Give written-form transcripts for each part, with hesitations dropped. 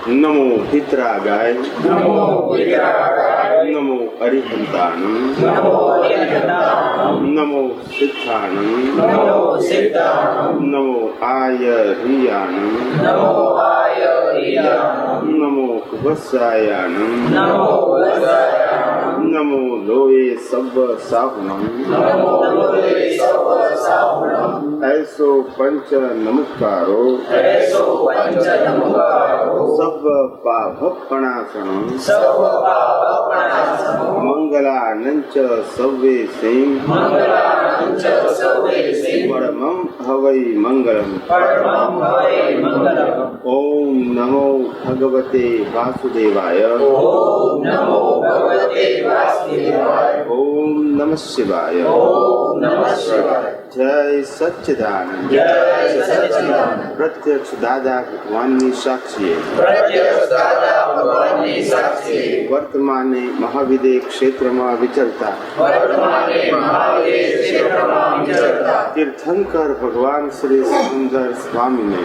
નમો પિતરાગાય, નમો અરિહંતાણં, નમો સિદ્ધાણં, નમો આયરિયાણં, નમો વત્સાયાણં, નમો લોએ સવ્વ સાહુણં, ऐसो पंच नमस्कारो सव पाभपणासनं मंगलानंच सव्वे सिंह परमं हवै मंगलम्। ओम नमो भगवते वासुदेवाय, ओम नमः शिवाय। जय सच्चिदानंद। प्रत्यक्ष दादा भगवानની સાક્ષીએ વર્તમાને મહાવિદેહ ક્ષેત્રમાં વિચરતા તીર્થંકર ભગવાન શ્રી સિમંદર સ્વામીને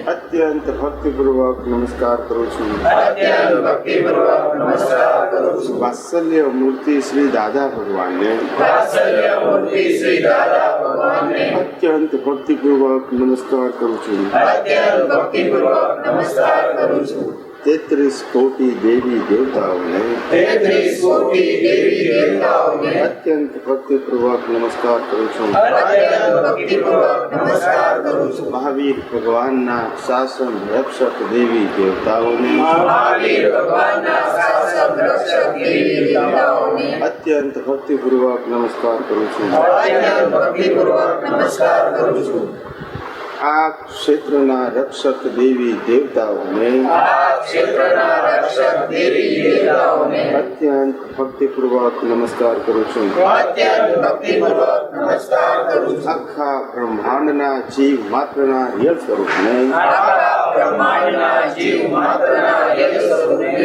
અત્યંત ભક્તિપૂર્વક નમસ્કાર કરું છું। વાત્સલ્ય મૂર્તિ શ્રી દાદા ભગવાનને અત્યંત ભક્તિપૂર્વક નમસ્કાર કરું છું। 33 કોટી દેવી દેવતાઓને અત્યંત ભક્તિપૂર્વક નમસ્કાર કરું છું। મહાવીર ભગવાનના શાસન રક્ષક દેવી દેવતાઓને અત્યંત ભક્તિપૂર્વક નમસ્કાર કરું છું। આ ક્ષેત્રના રક્ષક દેવી દેવતાઓને અત્યંત ભક્તિપૂર્વક નમસ્કાર કરું છું। આખા બ્રહ્માંડના જીવ માત્રના રિયલ સ્વરૂપને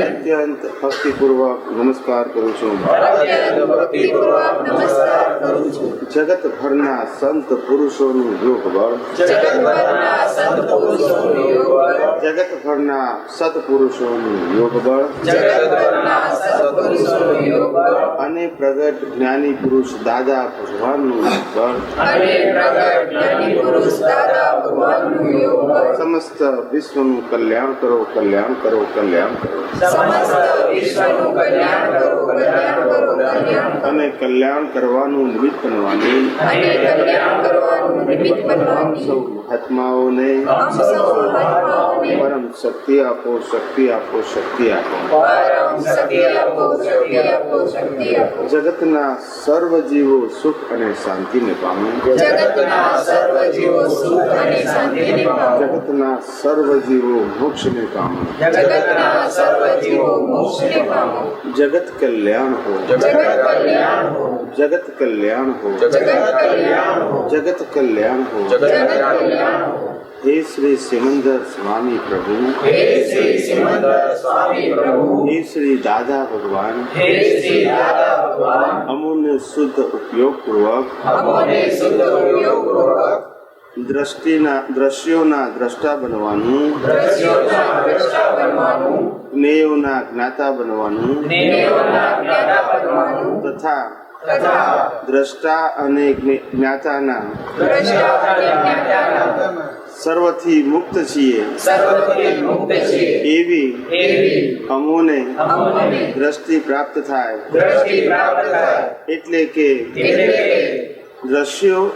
અત્યંત ભક્તિપૂર્વક નમસ્કાર કરું છું। જગતભરના સંત પુરુષોનું યોગ બળ, જગતભરના સત્પુરુષોનું યોગ બળ અને પ્રગટ જ્ઞાની પુરુષ દાદા ભગવાનનું બળ સમસ્ત વિશ્વનું કલ્યાણ કરો, કલ્યાણ કરો, કલ્યાણ કરો અને કલ્યાણ કરવાનું નિમિત્ત બનવાની સૌ આત્માઓને પરમ શક્તિ આપો, શક્તિ આપો, શક્તિ આપો। જગતના સર્વ જીવો સુખ અને શાંતિને પામે, જગતના સર્વ જીવો મોક્ષને પામે। જગત કલ્યાણ હો, જગત કલ્યાણ હો, જગત કલ્યાણ હો। हे श्री सिमंदर स्वामी प्रभु, हे श्री दादा भगवान, अमूल्य शुद्ध उपयोग पूर्वक દ્રશ્યોના દ્રષ્ટા બનવાનું, જ્ઞેયોના જ્ઞાતા બનવાનું તથા દ્રષ્ટા અને જ્ઞાતાના સર્વથી મુક્ત છીએ એવી અમોને દ્રષ્ટિ પ્રાપ્ત થાય। એટલે કે દ્રશ્યો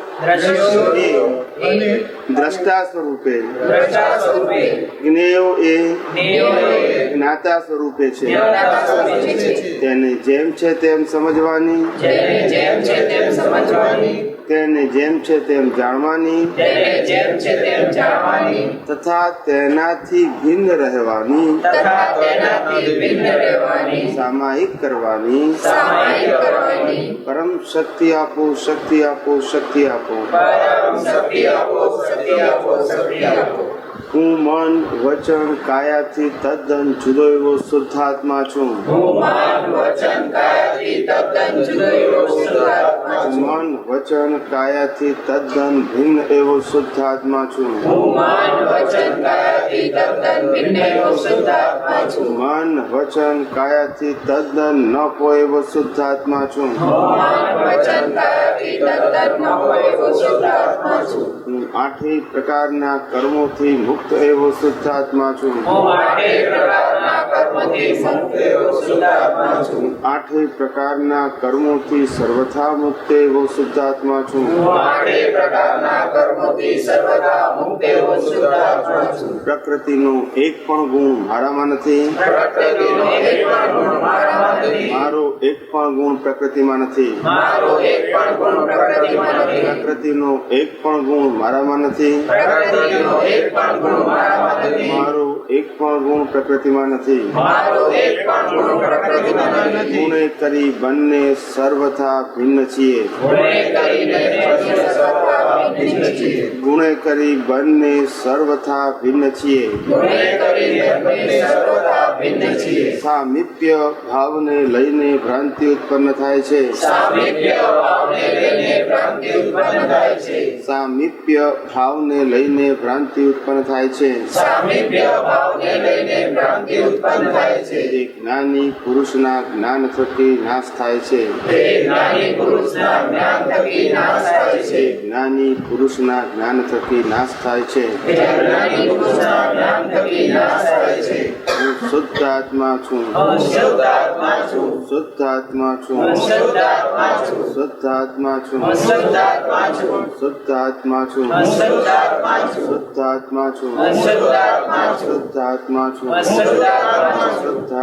એ દ્રષ્ટા સ્વરૂપે, જ્ઞેયો એ જ્ઞાતા સ્વરૂપે છે। તેને જેમ છે તેમ સમજવાની, તેને જેમ છે તેમ જાણવાની તથા તેનાથી ભિન્ન રહેવાની, સામાયિક કરવાની। પરમ શક્તિ આપો, શક્તિ આપો, શક્તિ આપો। હું મન વચન કાયાથી તદ્દન જુદો એવો શુદ્ધાત્મા છું. હું મન વચન કાયાથી તદ્દન જુદો એવો શુદ્ધાત્મા છું. મન વચન કાયાથી તદ્દન ભિન્ન એવો શુદ્ધાત્મા છું. હું મન વચન કાયાથી તદ્દન ભિન્ન એવો શુદ્ધાત્મા છું. મન વચન કાયાથી તદ્દન ન કોઈ એવો શુદ્ધાત્મા છું. હું મન વચન કાયાથી તદ્દન ન કોઈ એવો શુદ્ધાત્મા છું. હું આઠેય પ્રકારના કર્મોથી મુક્ત એવો શુદ્ધાત્મા છું. હું આઠેય પ્રકારના કર્મોથી મુક્ત એવો શુદ્ધાત્મા છું. હું આઠેય પ્રકારના કર્મોથી સર્વથા મુક્ત એવો શુદ્ધાત્મા છું. હું આઠેય પ્રકારના કર્મોથી સર્વથા મુક્ત એવો શુદ્ધાત્મા છું. પ્રકૃતિનો એક પણ ગુણ મારામાં નથી. પ્રકૃતિનો એક પણ ગુણ મારામાં નથી. મારો એક પણ ગુણ પ્રકૃતિમાં નથી. મારો એક પણ ગુણ પ્રકૃતિમાં નથી. પ્રકૃતિનો એક પણ ગુણ મારામાં નથી. પ્રકૃતિનો એક પણ ગુણ મારામાં નથી. મારો એક પણ ગુણ પ્રકૃતિમાં નથી. મારો એક પણ ગુણ પ્રકૃતિમાં નથી. ગુણે કરી બંને સર્વથા ભિન્ન છીએ. ગુણે કરીને બંને સર્વથા ભિન્ન છીએ. ગુણે કરી બંને સર્વથા ભિન્ન છીએ. ગુણે કરીને બંને સર્વથા ભિન્ન છીએ. સામીપ્ય ભાવને લઈને ભ્રાંતિ ઉત્પન્ન થાય છે. સામીપ્ય ભાવને લઈને ભ્રાંતિ ઉત્પન્ન થાય છે. સામીપ્ય ભાવને લઈને ભ્રાંતિ ઉત્પન્ન થાય છે. સામીપ્ય ભાવને લઈને ભ્રાંતિ ઉત્પન્ન થાય છે. તે જ્ઞાની પુરુષના જ્ઞાન થકી નાશ થાય છે. તે જ્ઞાની પુરુષના જ્ઞાન થકી નાશ થાય છે. તે જ્ઞાની પુરુષના જ્ઞાન થકી નાશ થાય છે. તે જ્ઞાની પુરુષના જ્ઞાન થકી નાશ થાય છે. હું શુદ્ધ આત્મા છું. હું શુદ્ધ આત્મા છું. શુદ્ધ આત્મા છું. હું શુદ્ધ આત્મા છું. શુદ્ધ આત્મા છું. હું શુદ્ધ આત્મા છું. શુદ્ધ આત્મા છું. હું શુદ્ધ આત્મા છું. શુદ્ધ આત્મા છું. હું શુદ્ધ આત્મા છું. શુદ્ધ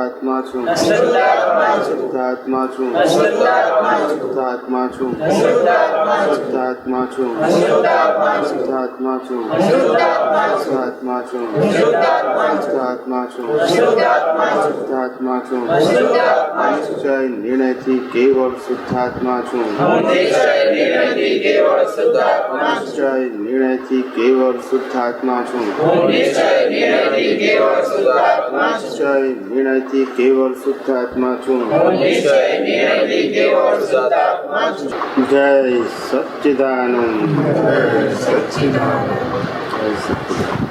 આત્મા છું. હું શુદ્ધ આત્મા છું. શુદ્ધ આત્મા છું. હું શુદ્ધ આત્મા છું. શુદ્ધ આત્મા છું. હું શુદ્ધ આત્મા છું. શુદ્ધ આત્મા છું. હું શુદ્ધ આત્મા છું. શુદ્ધ આત્મા છું. હું શુદ્ધ આત્મા છું. શુદ્ધ આત્મા છું. હું શુદ્ધ આત્મા છું. શુદ્ધ આત્મા છું. હું શુદ્ધ આત્મા છું. શુદ્ધ આત્મા છું. હું શુદ્ધ આત્મા છું. શુદ્ધ આત્મા છું. હું શુદ્ધ આત્મા છું. નિશ્ચય નિર્ણયથી કેવળ શુદ્ધાત્મા છું. હું નિશ્ચય નિર્ણયથી કેવળ શુદ્ધ આત્મા છું. નિશ્ચય નિર્ણયથી કેવળ શુદ્ધાત્મા છું. હું નિશ્ચય નિર્ણયથી કેવળ શુદ્ધ આત્મા છું. નિશ્ચય નિર્ણયથી કેવળ શુદ્ધાત્મા છું. હું નિશ્ચય નિર્ણયથી કેવળ શુદ્ધ આત્મા છું. જય સચ્ચિદાનંદ. સચ્ચિદાનંદ. જય સચ્ચિદાનંદ.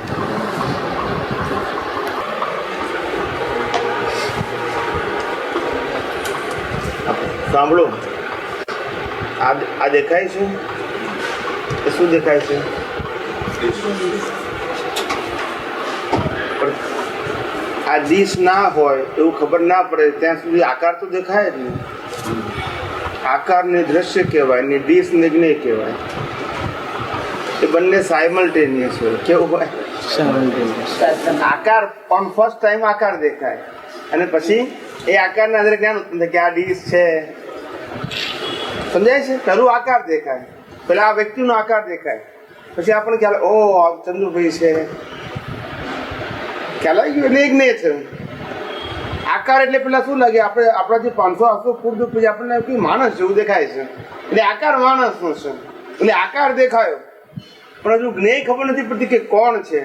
સાંભળો, આ દેખાય છે એ શું દેખાય છે? પણ આ ડીશ ના હોય એવું ખબર ના પડે ત્યાં સુધી આકાર તો દેખાય જ નહીં. આકારને દ્રશ્ય કહેવાય ને ડીશ ને જ્ઞેય કહેવાય. એ બંને સાયમલ્ટેનિયસ હોય. કેવું હોય? આકાર ઓન ફર્સ્ટ ટાઈમ આકાર દેખાય અને પછી એ આકારના આધારે જ્ઞાન ઉત્પન્ન થાય કે આ ડીશ છે. સમજાય છે? પેલું આકાર દેખાય, પેલા આ વ્યક્તિનો આકાર દેખાય, પછી આપણને ખ્યાલ ઓ ચંદુભાઈ છે, ખ્યાલ આવી ગયો. એટલે એક નહીં છે આકાર. એટલે પેલા શું લાગે આપણે આપણાથી 500-800 ફૂટ દૂર પછી આપણને કોઈ માણસ જેવું દેખાય છે. એટલે આકાર માણસનો છે. એટલે આકાર દેખાયો પણ હજુ જ્ઞેય ખબર નથી પડતી કે કોણ છે.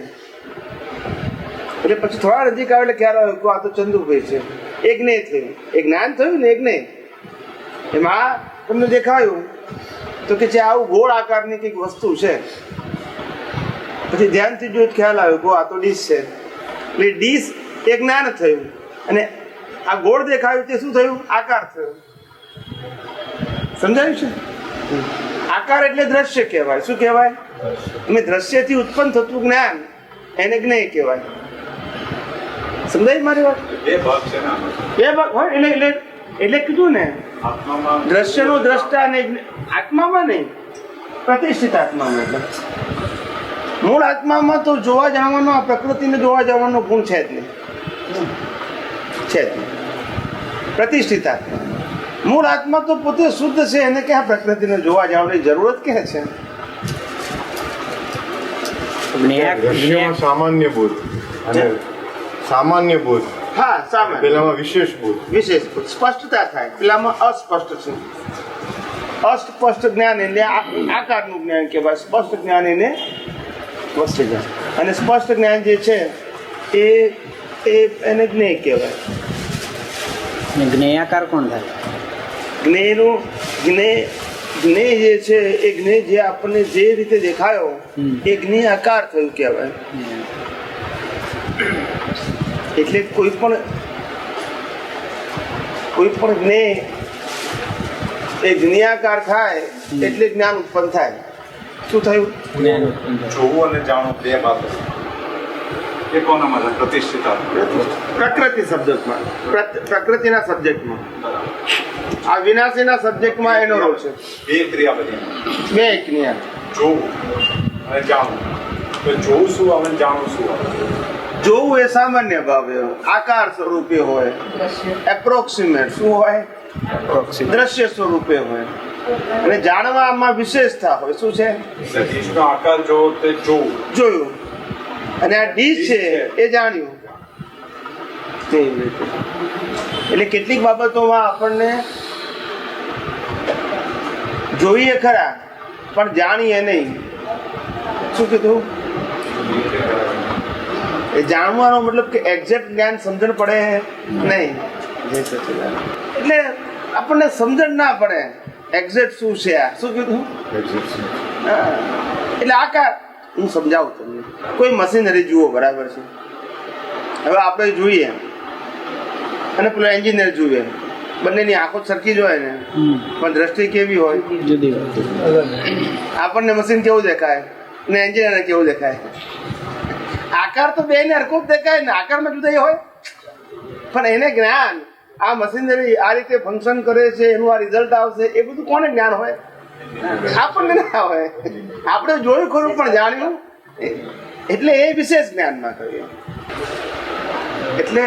એટલે પછી થોડા નજીક આવે એટલે ખ્યાલ આવ્યો કે આ તો ચંદુભાઈ છે. એક જ્ઞેય થયું, એક જ્ઞાન થયું ને એક જ્ઞેય. એમાં તમને દેખાયું તો કે જે આવું ગોળ આકારની કંઈક વસ્તુ છે. પછી ધ્યાનથી જોયું ખ્યાલ આવ્યો કે આ તો ડીશ છે. એટલે ડીશ એ જ્ઞાન થયું અને આ ગોળ દેખાયું તે શું થયું? આકાર થયો. સમજાયું છે? આકાર એટલે દ્રશ્ય કહેવાય. શું કહેવાય? અમે દ્રશ્યથી ઉત્પન્ન થતું જ્ઞાન એને જ્ઞેય કહેવાય. સમજાય મારી વાત? બે ભાગ હોય એટલે કીધું ને દ્રશ્યનો દ્રષ્ટા ને આત્મામાં નહીં, પ્રતિષ્ઠિત આત્મામાં. એટલે મૂળ આત્મામાં તો જોવા જવાનો, પ્રકૃતિને જોવા જવાનો ગુણ છે જ નહીં. છે જ નહીં. પ્રતિષ્ઠિત આત્મા, મૂળ આત્મા તો પોતે શુદ્ધ છે. એને ક્યાં પ્રકૃતિને જોવા જવાની જરૂરત ક્યાં છે? સામાન્ય બોધ અને સામાન્ય બોધ. હા, સામાન્ય. પેલામાં વિશેષ બોધ. વિશેષ બોધ સ્પષ્ટતા થાય, પેલામાં અસ્પષ્ટ છે. અસ્પષ્ટ જ્ઞાન એને આકારનું જ્ઞાન કહેવાય. સ્પષ્ટ જ્ઞાન એને વસ્તુ જ્ઞાન. અને સ્પષ્ટ જ્ઞાન જે છે એને જ્ઞેય કહેવાય. જ્ઞેયાકાર કોણ થાય? જ્ઞેયનું જ્ઞેય જે છે એ જ્ઞેય જે આપણને જે રીતે દેખાયો એ જ્ઞેય આકાર થયું કહેવાય. એટલે કોઈ પણ જ્ઞેય એ જ્ઞેયાકાર થાય એટલે જ્ઞાન ઉત્પન્ન થાય. શું થયું? જ્ઞાન ઉત્પન્ન થાય. જોવું અને જાણવું બે બાબત એ કોનામાં છે? પ્રતિષ્ઠિતા પ્રકૃતિ સબ્જેક્ટમાં, પ્રકૃતિના સબ્જેક્ટમાં. આ વિનાશીના સબ્જેક્ટમાં એનો રોલ છે. બે ક્રિયા બધી બે ક્રિયા. જોવું અને જાણવું. તો જોવું શું આવે ને જાણવું શું આવે? જોવું એ સામાન્ય ભાવે આકાર સ્વરૂપે હોય, એપ્રોક્સિમેટ શું હોય? દ્રશ્ય સ્વરૂપે હોય. અને જાણવામાં વિશેષતા હોય. શું છે? ડીશનો આકાર જોવો તે જોવું. જોયું. અને આ ડીશ છે એ જાણ્યું. તેવી રીતે. એટલે કેટલીક બાબતોમાં આપણને જોઈએ ખરા પણ જાણીએ નહીં. શું કીધું? એ જાણવાનો મતલબ કે એક્ઝેક્ટ જ્ઞાન સમજણ પડે નહીં. એટલે આપણને સમજણ ના પડે એક્ઝેક્ટ શું છે આ. શું કીધું? એટલે આકાર હું સમજાવું તમને. કોઈ મશીનરી જુઓ, બરાબર છે. હવે આપણે જોઈએ અને પેલો એન્જિનિયર જુએ, બંનેની આંખો સરખી જ હોય ને, પણ દ્રષ્ટિ કેવી હોય? જુદી હોય. આપણને મશીન કેવું દેખાય ને એન્જિનિયરને કેવું દેખાય? આકાર તો બે ને હરખું જ દેખાય ને, આકારમાં જુદાઈ હોય. પણ એને જ્ઞાન આ મશીનરી આ રીતે ફંક્શન કરે છે, એનું આ રિઝલ્ટ આવશે, એ બધું કોને જ્ઞાન હોય? આપણને ના હોય. આપણે જોયું ખરું પણ જાણ્યું એટલે એ વિશેષ જ્ઞાનમાં કહ્યું. એટલે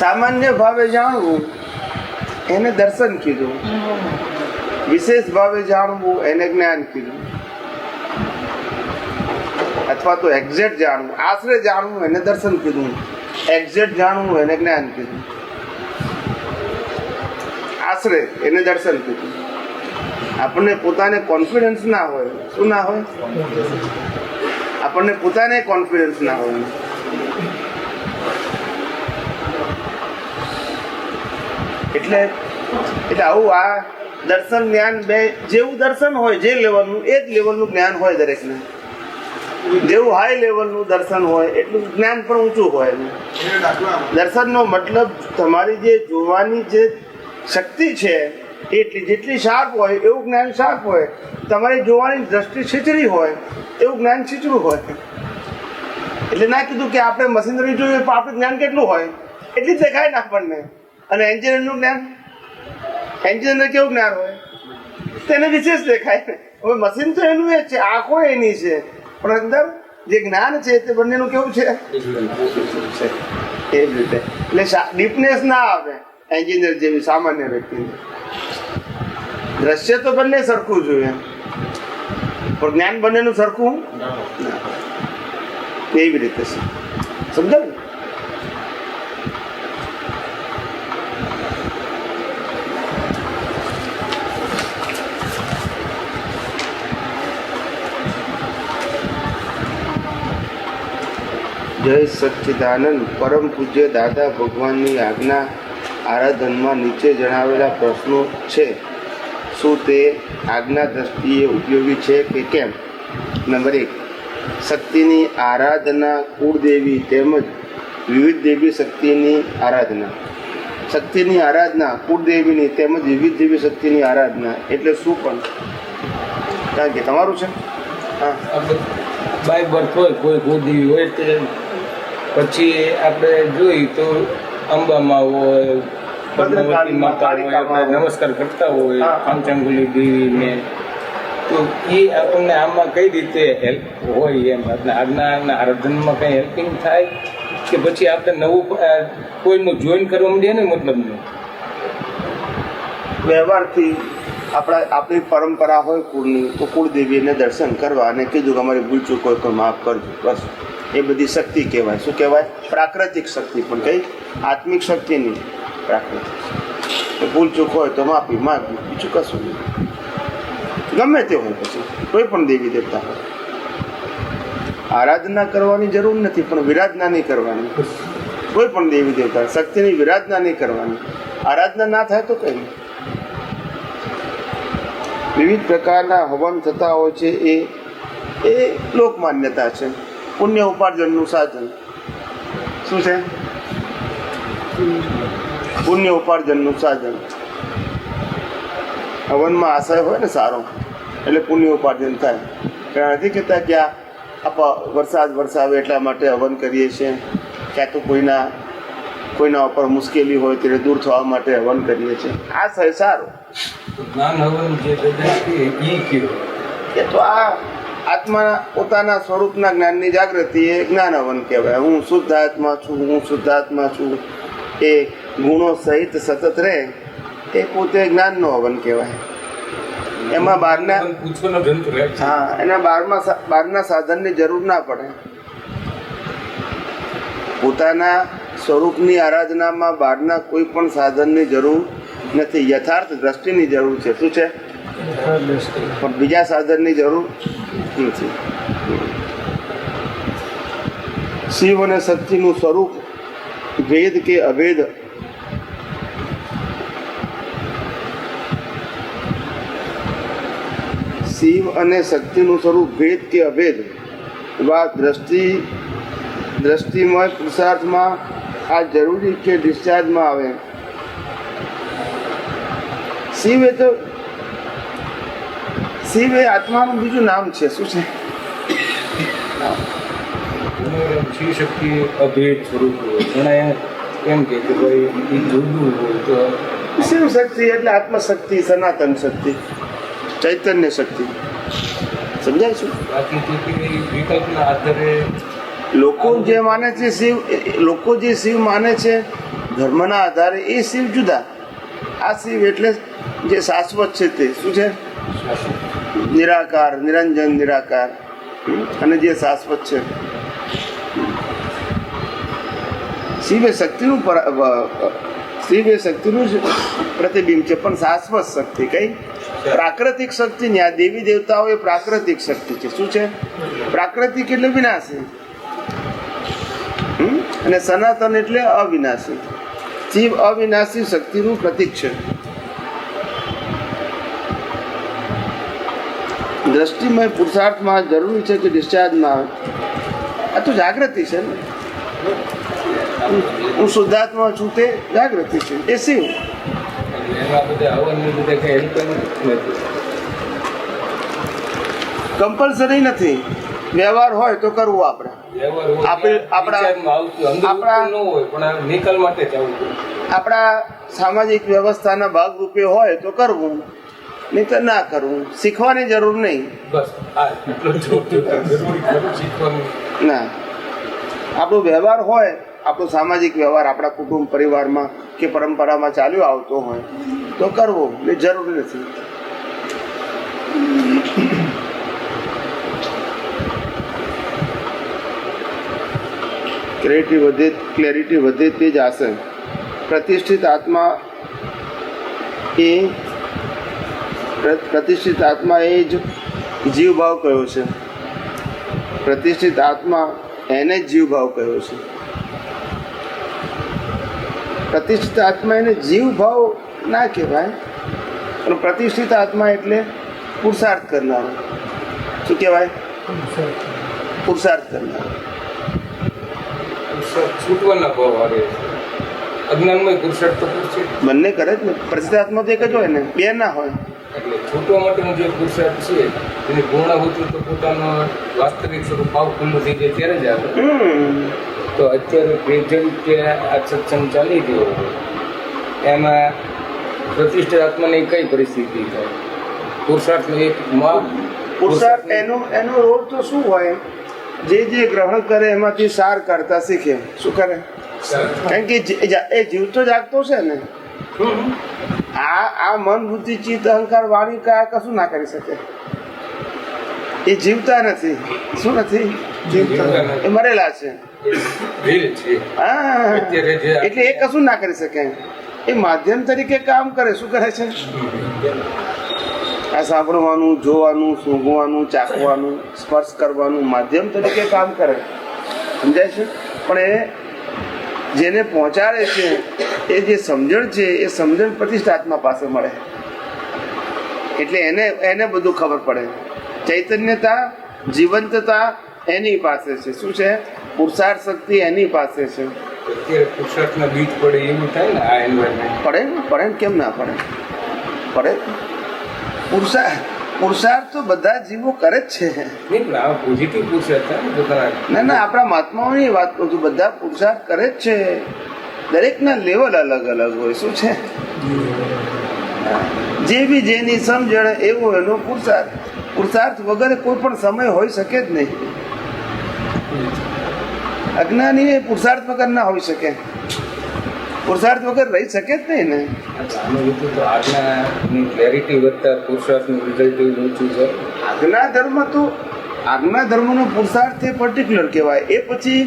સામાન્ય ભાવે જાણવું એને દર્શન કીધું, વિશેષ ભાવે જાણવું એને જ્ઞાન કીધું, અથવા તો એક્ઝેક્ટ જાણવું, આશરે જાણવું એને દર્શન કીધું, એક્ઝેક્ટ જાણવું એને જ્ઞાન કીધું, આશરે એને દર્શન કીધું. આપણને પોતાને કોન્ફિડન્સ ના હોય. શું ના હોય? આપણને પોતાને કોન્ફિડન્સ ના હોય. એટલે આવું આ દર્શન જ્ઞાન બે જેવું દર્શન હોય જે લેવલનું એ જ લેવલનું જ્ઞાન હોય દરેકને. જેવું હાઈ લેવલનું દર્શન હોય એટલું જ્ઞાન પણ ઊંચું હોય. દર્શનનો મતલબ તમારી જે જોવાની જે શક્તિ છે એટલી જેટલી શાર્પ હોય એવું જ્ઞાન શાર્પ હોય. તમારી જોવાની દ્રષ્ટિ છીચરી હોય એવું જ્ઞાન છીચરું હોય. એટલે ના કીધું કે આપણે મશીનરી જોઈએ પણ આપણે જ્ઞાન કેટલું હોય એટલી જ દેખાય ને આપણને. અને એન્જિનિયરનું જ્ઞાન, એન્જિનિયર કેવું જ્ઞાન હોય? તેને વિશેષ દેખાય. હવે મશીન તો એનું એ છે, આંખો એની છે, પણ અંદર જે જ્ઞાન છે તે બંનેનું કેવું છે? એ રીતે. એટલે ડીપનેસ ના આવે એન્જિનિયર જેવી સામાન્ય વ્યક્તિને. દ્રશ્ય તો બંને સરખું જોઈએ પણ જ્ઞાન બંનેનું સરખું એવી રીતે છે. સમજાયું? જય સચ્ચિદાનંદ. પરમ પૂજ્ય દાદા ભગવાનની આજ્ઞા આરાધનમાં નીચે જણાવેલા પ્રશ્નો છે. શું તે આજ્ઞા દ્રષ્ટિએ ઉપયોગી છે કે કેમ? નંબર 1, શક્તિની આરાધના, કુળદેવી તેમજ વિવિધ દેવી શક્તિની આરાધના. શક્તિની આરાધના, કુળદેવીની તેમજ વિવિધ દેવી શક્તિની આરાધના એટલે શું? પણ કારણ કે તમારું છે. હા, બાય બર્થ હોય કોઈ કુળદેવી હોય તે પછી આપણે જોઈ તો અંબામાં હોય, પદ્માવતી માતા હોય, આપણે નમસ્કાર કરતા હોય, પાંચાંગુલી દેવીને, તો એ આપણને આમાં કઈ રીતે હેલ્પ હોય એમ આપણે આજ્ઞાના આરાધનમાં કંઈ હેલ્પિંગ થાય કે પછી આપણે નવું કોઈનું જોઈન કરવા માંડીએ ને? મતલબ વ્યવહારથી આપણી પરંપરા હોય કુળની તો કુળદેવીને દર્શન કરવા અને કીધું કે અમારી ભૂલ ચૂક હોય તો માફ કરજો. બસ એ બધી શક્તિ કહેવાય. શું કહેવાય? પ્રાકૃતિક શક્તિ. પણ કઈ આત્મિક શક્તિ નહીં, પ્રાકૃતિક. ભૂલ ચૂક હોય તો માફી માગવી, બીજું કશું નહીં. ગમે તે હોય, પછી કોઈ પણ દેવી દેવતા હોય. આરાધના કરવાની જરૂર નથી, પણ વિરાધના નહીં કરવાની. કોઈ પણ દેવી દેવતા શક્તિની વિરાધના નહીં કરવાની. આરાધના ના થાય તો કઈ. વિવિધ પ્રકારના હવન થતા હોય છે, એ લોક માન્યતા છે. પુણ્ય ઉપાર્જનનું સાધન શું છે? પુણ્ય ઉપાર્જનનું સાધન. હવનમાં આશય હોય ને સારો, એટલે પુણ્ય ઉપાર્જન થાય. કારણ નથી કહેતા કે આપણે વરસાદ વરસાવે એટલા માટે હવન કરીએ છીએ, ક્યાં તો કોઈના ઉપર મુશ્કેલી હોય ત્યારે દૂર થવા માટે હવન કરીએ છીએ. આશય સારો. જ્ઞાન હવન જે બધા છે એ કયો? એ તો આ આત્માના પોતાના સ્વરૂપના જ્ઞાનની જાગૃતિ એ જ્ઞાન હવન કહેવાય. હું શુદ્ધ આત્મા છું, હું શુદ્ધ આત્મા છું, એ ગુણો સહિત સતત રહે, એ પોતે જ્ઞાનનો હવન કહેવાય. એમાં બહારના પૂછવાનો ગ્રંથ રહે છે. હા, એના બહારના સાધનની જરૂર ના પડે. પોતાના સ્વરૂપની આરાધનામાં બહારના કોઈ પણ સાધનની જરૂર નથી. યથાર્થ દ્રષ્ટિની જરૂર છે. શું છે? પણ બીજા સાધનની જરૂર નથી. શિવ અને શક્તિનું સ્વરૂપ ભેદ કે અભેદ શિવ અને શક્તિનું સ્વરૂપ ભેદ કે અભેદ વા દ્રષ્ટિમય પુરુષાર્થમાં આ જરૂરી કે ડિસ્ચાર્જમાં આવે. શિવ એ આત્માનું બીજું નામ છે. શું છે? શિવ શક્તિ અભેદ સ્વરૂપ હોય. ઘણા એમ કે ભાઈ એ જુદું હોય તો શિવ શક્તિ એટલે આત્મશક્તિ, સનાતન શક્તિ, ચૈતન્ય શક્તિ. સમજાય છે? બાકી તો વિકલ્પના આધારે લોકો જે માને છે લોકો જે શિવ માને છે ધર્મના આધારે, એ શિવ જુદા. આ શિવ એટલે જે શાશ્વત છે તે. શું છે? નિરાકાર, નિરંજન નિરાકાર, અને જે શાશ્વત છે. શિવ એ શક્તિનું પ્રતિબિંબ છે, પણ શાશ્વત શક્તિ. કઈ? પ્રાકૃતિક શક્તિ ને. આ દેવી દેવતાઓ એ પ્રાકૃતિક શક્તિ છે. શું છે? પ્રાકૃતિક એટલે વિનાશી, અને સનાતન એટલે અવિનાશી. શિવ અવિનાશી શક્તિનું પ્રતીક છે. દ્રષ્ટિમય પુરુષાર્થમાં જરૂરી છે કે ડિસ્ચાર્જમાં આવે. આ તો જાગૃતિ છે ને. હું શુદ્ધાત્મા છું તે જાગૃતિ છે, એ શિવ. એમાં બધા હવનની બધા કઈ હેલ્પ નથી. કમ્પલસરી નથી. વ્યવહાર હોય તો કરવું આપણે. આપણા સામાજિક વ્યવસ્થાના ભાગરૂપે હોય તો કરવું, નહીં તો ના કરવું. શીખવાની જરૂર નહીં. ના, આપણો વ્યવહાર હોય, આપણો સામાજિક વ્યવહાર આપણા કુટુંબ પરિવારમાં કે પરંપરામાં ચાલ્યો આવતો હોય તો કરવો, એ જરૂરી નથી. ક્લેરિટી વધે તે જ આશય. પ્રતિષ્ઠિત આત્મા એ જ જીવભાવ કયો છે. પ્રતિષ્ઠિત આત્મા એને જ જીવભાવ કયો છે. પ્રતિષ્ઠિત આત્મા એને જીવભાવ ના કહેવાય, પણ પ્રતિષ્ઠિત આત્મા એટલે પુરુષાર્થ કરનારો. શું કહેવાય? પુરુષાર્થ કરનારો. છૂટવાના ભાવ આવે છે. અજ્ઞાનમાં પુરુષાર્થ તો છે, બંને કરે જ ને. પ્રતિષ્ઠિત આત્મા તો એક જ હોય ને, બે ના હોય. એટલે છૂટવા માટેનું જે પુરુષાર્થ છે એની પૂર્ણાહુતિ તો પોતાનો વાસ્તવિક સ્વરૂપ ભાવ ખુલ્લું થઈ જાય ત્યારે જ આવે. તો અત્યારે પ્રેઝન્ટ જે આ સત્સંગ ચાલી રહ્યો હોય એમાં પ્રતિષ્ઠિત આત્માની કઈ પરિસ્થિતિ થાય? પુરુષાર્થનો એક પુરુષાર્થ એનો રોલ તો શું હોય? જે ગ્રહણ કરે એમાંથી સાર કરતા શીખે. શું કરે? કારણ કે એ જીવતો જાગતો છે ને. આ મન બુદ્ધિ ચિત્ત અહંકાર વાણી કયા કશું ના કરી શકે. એ જીવતા નથી. શું નથી જીવતા? એ મરેલા છે. હા, એટલે એ કશું ના કરી શકે. એ માધ્યમ તરીકે કામ કરે. શું કરે છે? આ સાંભળવાનું, જોવાનું, સૂંઘવાનું, ચાખવાનું, સ્પર્શ કરવાનું માધ્યમ તરીકે કામ કરે, સમજાય છે? પણ એ જેને પહોંચાડે છે એ જે સમજણ છે એ સમજણ પ્રતિષ્ઠાત્મા પાસે મળે, એટલે એને બધું ખબર પડે. ચૈતન્યતા, જીવંતતા એની પાસે છે. શું છે? પુરુષાર્થ શક્તિ એની પાસે છે. અત્યારે પુરુષાર્થના બીજ પડે એવું થાય ને આ એન્વાયરમેન્ટ. પડે ને, કેમ ના પડે? પડે. પુરુષાર્થ તો બધા જીવો કરે જ છે. નહીં પણ આ પોઝિટિવ પુરુષાર્થ થાય ને પોતાના. ના, આપણા મહાત્માઓની વાત કરું છું, બધા પુરુષાર્થ કરે જ છે. દરેકના લેવલ અલગ અલગ હોય. શું છે? જે બી જેની સમજણ એવો એનો પુરુષાર્થ. પુરુષાર્થ વગર કોઈ પણ સમય હોઈ શકે જ નહીં. અજ્ઞાની એ પુરુષાર્થ વગર ના હોઈ શકે, પુરુષાર્થ વગર રહી શકે જ નહીં ને. આનું હેતુ તો આજ્ઞાની ક્લેરિટી વધતા પુરુષાર્થનું રિઝલ્ટ એવું ઊંચું છે. આજ્ઞા ધર્મ તો આજ્ઞા ધર્મનો પુરુષાર્થ એ પર્ટિક્યુલર કહેવાય. એ પછી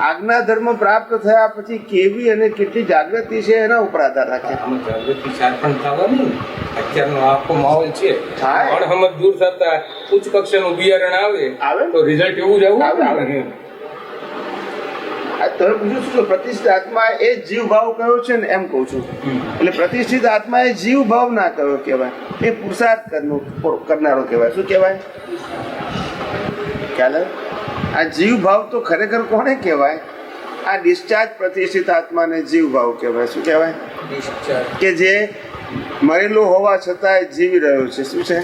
આજ્ઞા ધર્મ પ્રાપ્ત થયા પછી કેવી અને કેટલી જાગૃતિ છે એના ઉપર આધાર રાખે. આમાં જાગૃતિ શાર્પણ થવાની ને. અત્યારનો આખો માહોલ છે, થાય. અણહમત દૂર થતા ઉચ્ચ કક્ષાનું બિયારણ આવે તો રિઝલ્ટ એવું જ આવું આવે. તમે પૂછ્યું શું પ્રતિષ્ઠિત આત્મા એ જીવ ભાવ કયો છે ને, એમ કહું છું. એટલે પ્રતિષ્ઠિત આત્મા એ જીવ ભાવ ના કયો કહેવાય, એ પુરુષાર્થ કરનારો કહેવાય. શું કહેવાય? ખ્યાલ આવે? આ જીવ ભાવ તો ખરેખર કોને કહેવાય? આ ડિસ્ચાર્જ પ્રતિષ્ઠિત આત્માને જીવ ભાવ કહેવાય. શું કહેવાય? કે જે મરેલો હોવા છતાં જીવી રહ્યો છે. શું છે?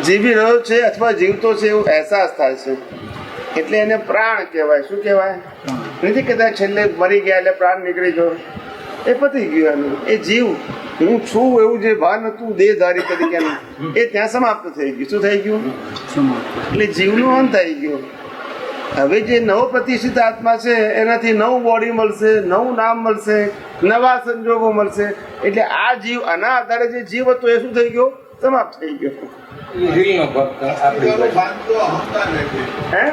જીવી રહ્યો છે અથવા જીવતો છે એવું અહેસાસ થાય છે, એટલે એને પ્રાણ કહેવાય. શું કહેવાય? નથી કહેતા છેલ્લે મરી ગયા એટલે પ્રાણ નીકળી ગયો, એ પતી ગયું એનું. એ જીવ હું છું એવું જે ભાન હતું દેહધારી તરીકેનું, એ ત્યાં સમાપ્ત થઈ ગયું. શું થઈ ગયું? એટલે જીવનો અંત થઈ ગયો. હવે જે નવો પ્રતિષ્ઠિત આત્મા છે એનાથી નવું બોડી મળશે, નવું નામ મળશે, નવા સંજોગો મળશે. એટલે આ જીવ આના આધારે જે જીવ હતો એ શું થઈ ગયો? સમાપ્ત થઈ ગયો. હે?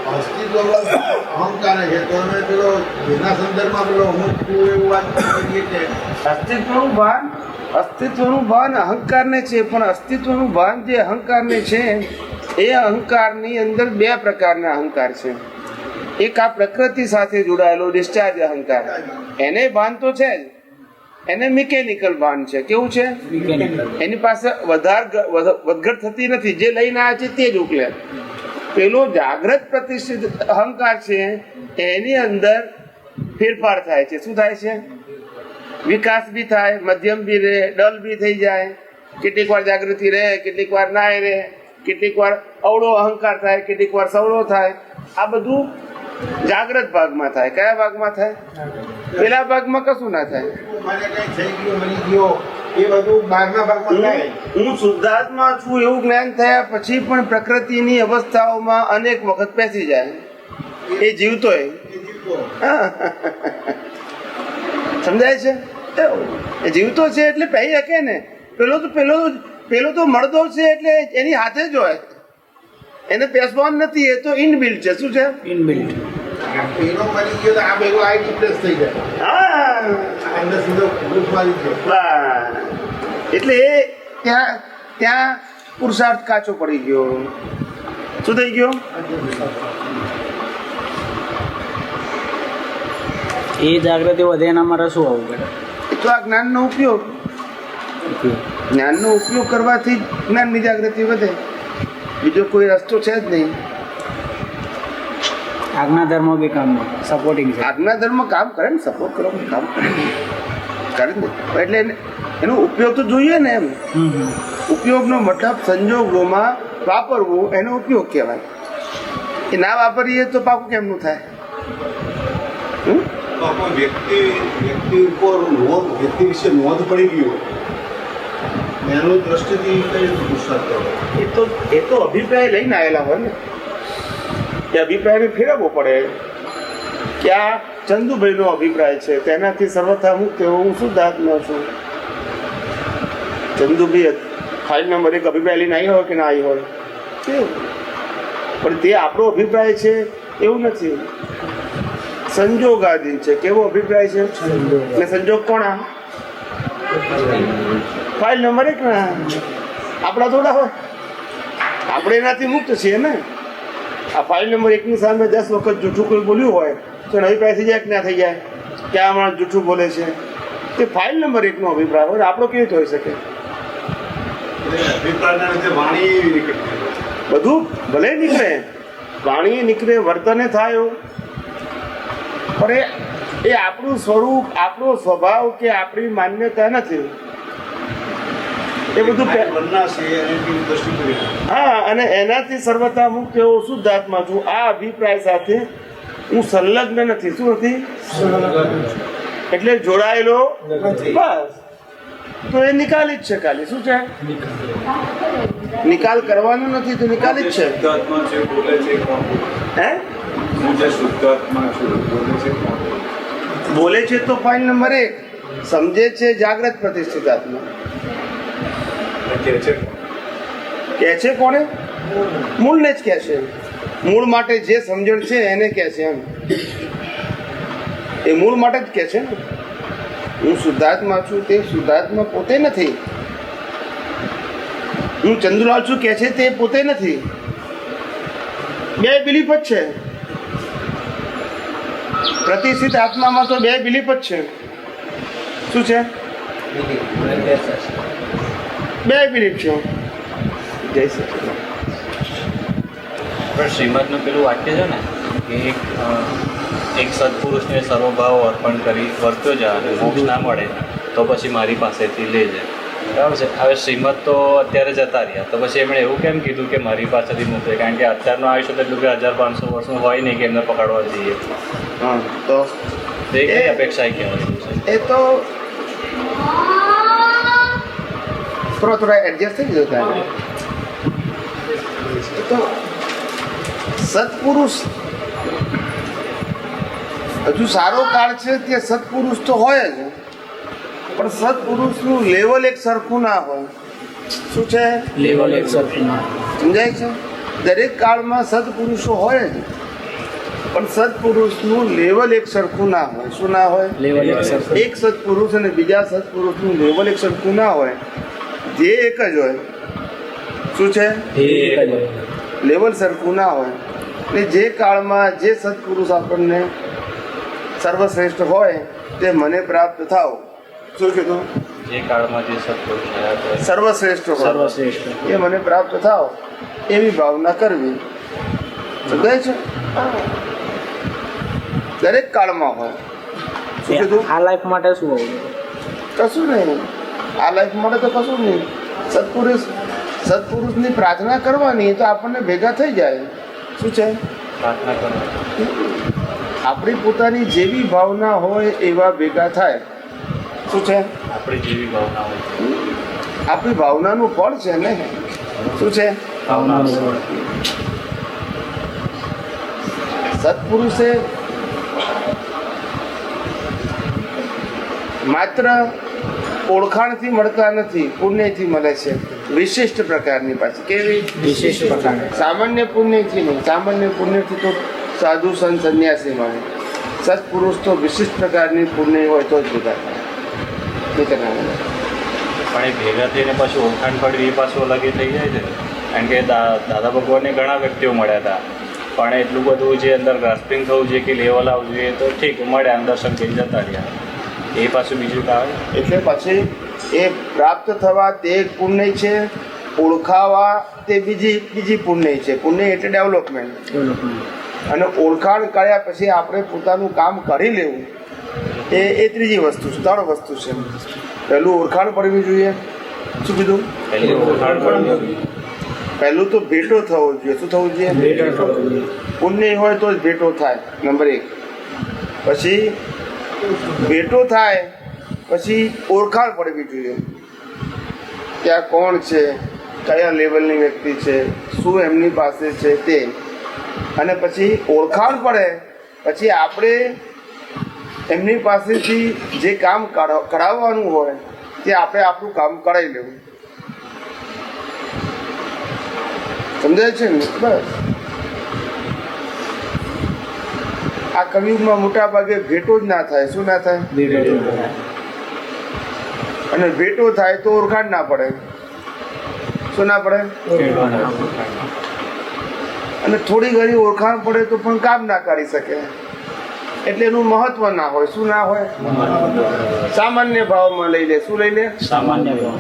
અહંકાર છે તો અમે પેલો જેના સંદર્ભમાં પેલો હું છું એવું વાત કરીએ છીએ. અસ્તિત્વનું ભાન અહંકારને છે, પણ અસ્તિત્વનું ભાન જે અહંકારને છે એ અહંકારની અંદર બે પ્રકારના અહંકાર છે. એક આ પ્રકૃતિ સાથે જોડાયેલો ડિસ્ચાર્જ અહંકાર, એને ભાન તો છે જ, એને મિકેનિકલ ભાન છે. કેવું છે? એની પાસે વધઘટ થતી નથી, જે લઈને આવ્યા છે તે જ ઉકલે. પેલો જાગ્રત પ્રતિષ્ઠિત અહંકાર છે એની અંદર ફેરફાર થાય છે. શું થાય છે? વિકાસ બી થાય, મધ્યમ બી રહે, ડલ બી થઈ જાય. કેટલીક વાર જાગૃતિ રહે, કેટલીક વાર ના રહે, કેટલીક વાર અવળો અહંકાર થાય, કેટલીક વાર સવળો થાય. આ બધું જાગ્રત ભાગમાં થાય. કયા ભાગમાં થાય? પેલા ભાગમાં કશું ના થાય. મને કઈ થઈ ગયું, મળી ગયો, એ બધું બહારના ભાગમાં થાય. હું શુદ્ધાત્મા છું એવું જ્ઞાન થયા પછી પણ પ્રકૃતિની અવસ્થાઓમાં અનેક વખત બેસી જાય. એ જીવતો સમજાય છે? એ જીવતો છે એટલે પહેરી શકે ને. પેલો તો મળદો છે એટલે એની હાથે જ હોય, એને પેસવાનું નથી. એ તો ઇનબિલ્ટ છે. શું છે? ઇનબિલ્ટ. પેલો મળી ગયો તો આ ભેગો આ ડિપ્રેસ થઈ જાય. હા, અંદર સીધો ગ્રુપ મારી ગયો. એટલે એ ત્યાં પુરુષાર્થ કાચો પડી ગયો. શું થઈ ગયો? એ જાગૃતિ વધે એના માટે શું આવવું પડે? એ તો આ જ્ઞાનનો ઉપયોગ, જ્ઞાનનો ઉપયોગ કરવાથી જ્ઞાનની જાગૃતિ વધે. બીજો કોઈ રસ્તો છે જ નહીં. આજ્ઞા ધર્મ બી કામ સપોર્ટિંગ છે. આજ્ઞા ધર્મ કામ કરે ને, સપોર્ટ કરો કામ કરે ને. એટલે એનો ઉપયોગ તો જોઈએ ને. એમ ઉપયોગનો મતલબ સંજોગોમાં વાપરવું, એનો ઉપયોગ કહેવાય. એ ના વાપરીએ તો પાકું કેમનું થાય? વ્યક્તિ ઉપર વ્યક્તિ વિશે નોંધ પડી ગયો, એનો દ્રષ્ટિથી કઈ પુરુષાર્થ કરો? એ તો અભિપ્રાય લઈને આવેલા હોય ને, એ અભિપ્રાયને ફેરવવો પડે કે આ ચંદુભાઈનો અભિપ્રાય છે, તેનાથી સર્વથા મુક્ત હું શુદ્ધાત્મા છું. ચંદુભાઈ ફાઇલ નંબર 1 અભિપ્રાય લઈને આવી હોય કે ના આવી હોય, પણ તે આપણો અભિપ્રાય છે એવું નથી. સંજોગાધીન છે. કેવો અભિપ્રાય છે? અને સંજોગ કોણ? ફાઇલ નંબર 1 ને આપણા થોડા હોય, આપણે એનાથી મુક્ત છીએ ને. આ ફાઇલ નંબર 1 ની સામે 10 વખત જૂઠું કોઈ બોલ્યું હોય તો એનો અભિપ્રાય થઈ જાય કે ના થઈ જાય કે આ માણસ જૂઠું બોલે છે? તે ફાઇલ નંબર 1 નો અભિપ્રાય હોય, આપણો કેવી રીતે હોઈ શકે? અભિપ્રાયના લીધે વાણી એવી નીકળતી હોય. બધું ભલે નીકળે, વાણીએ નીકળે, વર્તને થાય એવું, પણ એ આપણું સ્વરૂપ, આપણો સ્વભાવ કે આપણી માન્યતા નથી. એ બધું બનના છે અને કેવી દ્રષ્ટિ કરી. હા, અને એનાથી સર્વતા મુક્ત એવો શુદ્ધ આત્મા છું. આ અભિપ્રાય સાથે હું સંલગ્ન નથી. શું નથી? એટલે જોડાયેલો બસ. તો એ નિકાલી જ છે. ખાલી શું છે? નિકાલ કરવાનો નથી, તો નિકાલી જ છે. શુદ્ધાત્મા છે બોલે છે કોણ? હે? હું જે શુદ્ધાત્મા છું બોલે છે કોણ? બોલે છે તો ફાઇલ નંબર 1, સમજે છે જાગ્રત પ્રતિષ્ઠિત આત્મા. કે છે કહે છે કોને? મૂળને જ કહે છે. મૂળ માટે જે સમજણ છે એને કહે છે. એમ એ મૂળ માટે જ કહે છે ને. હું શુદ્ધાત્મા છું, તે શુદ્ધાત્મા પોતે નથી. હું ચંદ્રલાલ છું કહે છે તે પોતે નથી. બે બિલીફ જ છે. પ્રતિષ્ઠિત આત્મામાં તો બે બિલીફ જ છે. શું છે? બે બિલીફ છે. જય શ્રી કૃષ્ણ. પણ શ્રીમદનું પેલું વાક્ય છે ને કે એક સત્પુરુષને સર્વભાવ અર્પણ કરી વર્ત્યો જાય અને મોક્ષ ના મળે તો પછી મારી પાસેથી લઈ જાય. બરાબર છે. હવે શ્રીમદ તો અત્યારે જતા રહ્યા, તો પછી એમણે એવું કેમ કીધું કે મારી પાસેથી મોકલે? કારણ કે અત્યારનું આયુષ્ય તો એટલું કે 1500 વર્ષનું હોય નહીં કે એમને પકડવા જઈએ. હા, તો તો એ કઈ અપેક્ષા કહેવાય છે? એ તો થોડા એડજસ્ટ થઈ જતા. તો સત્પુરુષ હજુ સારો કાળ છે તે સત્પુરુષ તો હોય જ, પણ સત્પુરુષનું લેવલ એક સરખું ના હોય. શું છે? લેવલ એક સરખું ના. સમજાય છે? દરેક કાળમાં સત્પુરુષો હોય જ, પણ સત્પુરુષનું લેવલ એક સરખું ના હોય. શું ના હોય? લેવલ એક સરખું. એક સત્પુરુષ અને બીજા સત્પુરુષનું લેવલ એક સરખું ના હોય. જે એક જ હોય. શું છે? લેવલ સરખું ના હોય. એટલે જે કાળમાં જે સત્પુરુષ આપણને સર્વશ્રેષ્ઠ હોય તે મને પ્રાપ્ત થાવ. શું કીધું? જે કાળમાં જે સત્પુરુષ રહ્યા હોય સર્વશ્રેષ્ઠ હોય સર્વશ્રેષ્ઠ. એ મને પ્રાપ્ત થાવ એવી ભાવના કરવી. સમજાય છે? દરેક કાળમાં હોય. શું કીધું? આ લાઈફ માટે શું હોવું જોઈએ? કશું નહીં. આ લાઈફ માટે તો કશું નહીં. સત્પુરુષની પ્રાર્થના કરવાની તો આપણને ભેગા થઈ જાય. શું છે? પ્રાર્થના કરો. આપણી પોતાની જેવી ભાવના હોય એવા ભેગા થાય. શું છે? આપણી જેવી ભાવના હોય. આપણી ભાવનાનું ફળ છે ને. શું છે? સત્પુરુષે માત્ર ઓળખાણથી મળતા નથી, પુણ્યથી મળે છે. વિશિષ્ટ પ્રકારની પાછી. કેવી? વિશિષ્ટ પ્રકાર. સામાન્ય પુણ્યથી નહીં. સામાન્ય પુણ્યથી તો સાધુ સંત સંન્યાસી મળે. સત્પુરુષ તો વિશિષ્ટ પ્રકારની પુણ્ય હોય તો જ ભેગા થાય. પણ એ ભેગા થઈને પાછું ઓળખાણ પડવી એ પાછું અલગ થઈ જાય છે. કારણ કે દાદા ભગવાનને ઘણા વ્યક્તિઓ મળ્યા હતા, પણ એટલું બધું જે અંદર ગ્રાસ્પિંગ થવું જોઈએ કે લેવલ આવવું જોઈએ તો ઠીક મળ્યા, અંદર દર્શન કરી જતા રહ્યા. એ પાછું બીજું કામ. એટલે પછી એ પ્રાપ્ત થવા તે એક પુણ્ય છે, ઓળખાવા તે બીજી પુણ્ય છે. પુણ્ય એટલે ડેવલપમેન્ટ. અને ઓળખાણ કર્યા પછી આપણે પોતાનું કામ કરી લેવું એ ત્રીજી વસ્તુ છે. 3 વસ્તુ છે. પહેલું ઓળખાણ પડવી જોઈએ. શું કીધું? પહેલું તો ભેટો થવો જોઈએ. શું થવું જોઈએ? પુણ્ય હોય તો જ ભેટો થાય. નંબર 1. પછી ભેટો થાય પછી ઓળખાણ પડવી જોઈએ. ત્યાં કોણ છે, કયા લેવલની વ્યક્તિ છે, શું એમની પાસે છે તે. અને પછી ઓળખાણ પડે પછી આપણે એમની પાસેથી જે કામ કરાવવાનું હોય તે આપણે આપણું કામ કરાવી લેવું. સમજાય છે ને? બસ. આ કલયુગમાં મોટા ભાગે ભેટો જ ના થાય. શું ના થાય? અને ભેટો થાય તો ઓળખાણ ના પડે. શું ના પડે? અને થોડી ઘણી ઓળખાણ પડે તો પણ કામ ના કરી શકે, એટલે એનું મહત્વ ના હોય. શું ના હોય? સામાન્ય ભાવમાં લઈ લે. શું લઈ લે? સામાન્ય ભાવ.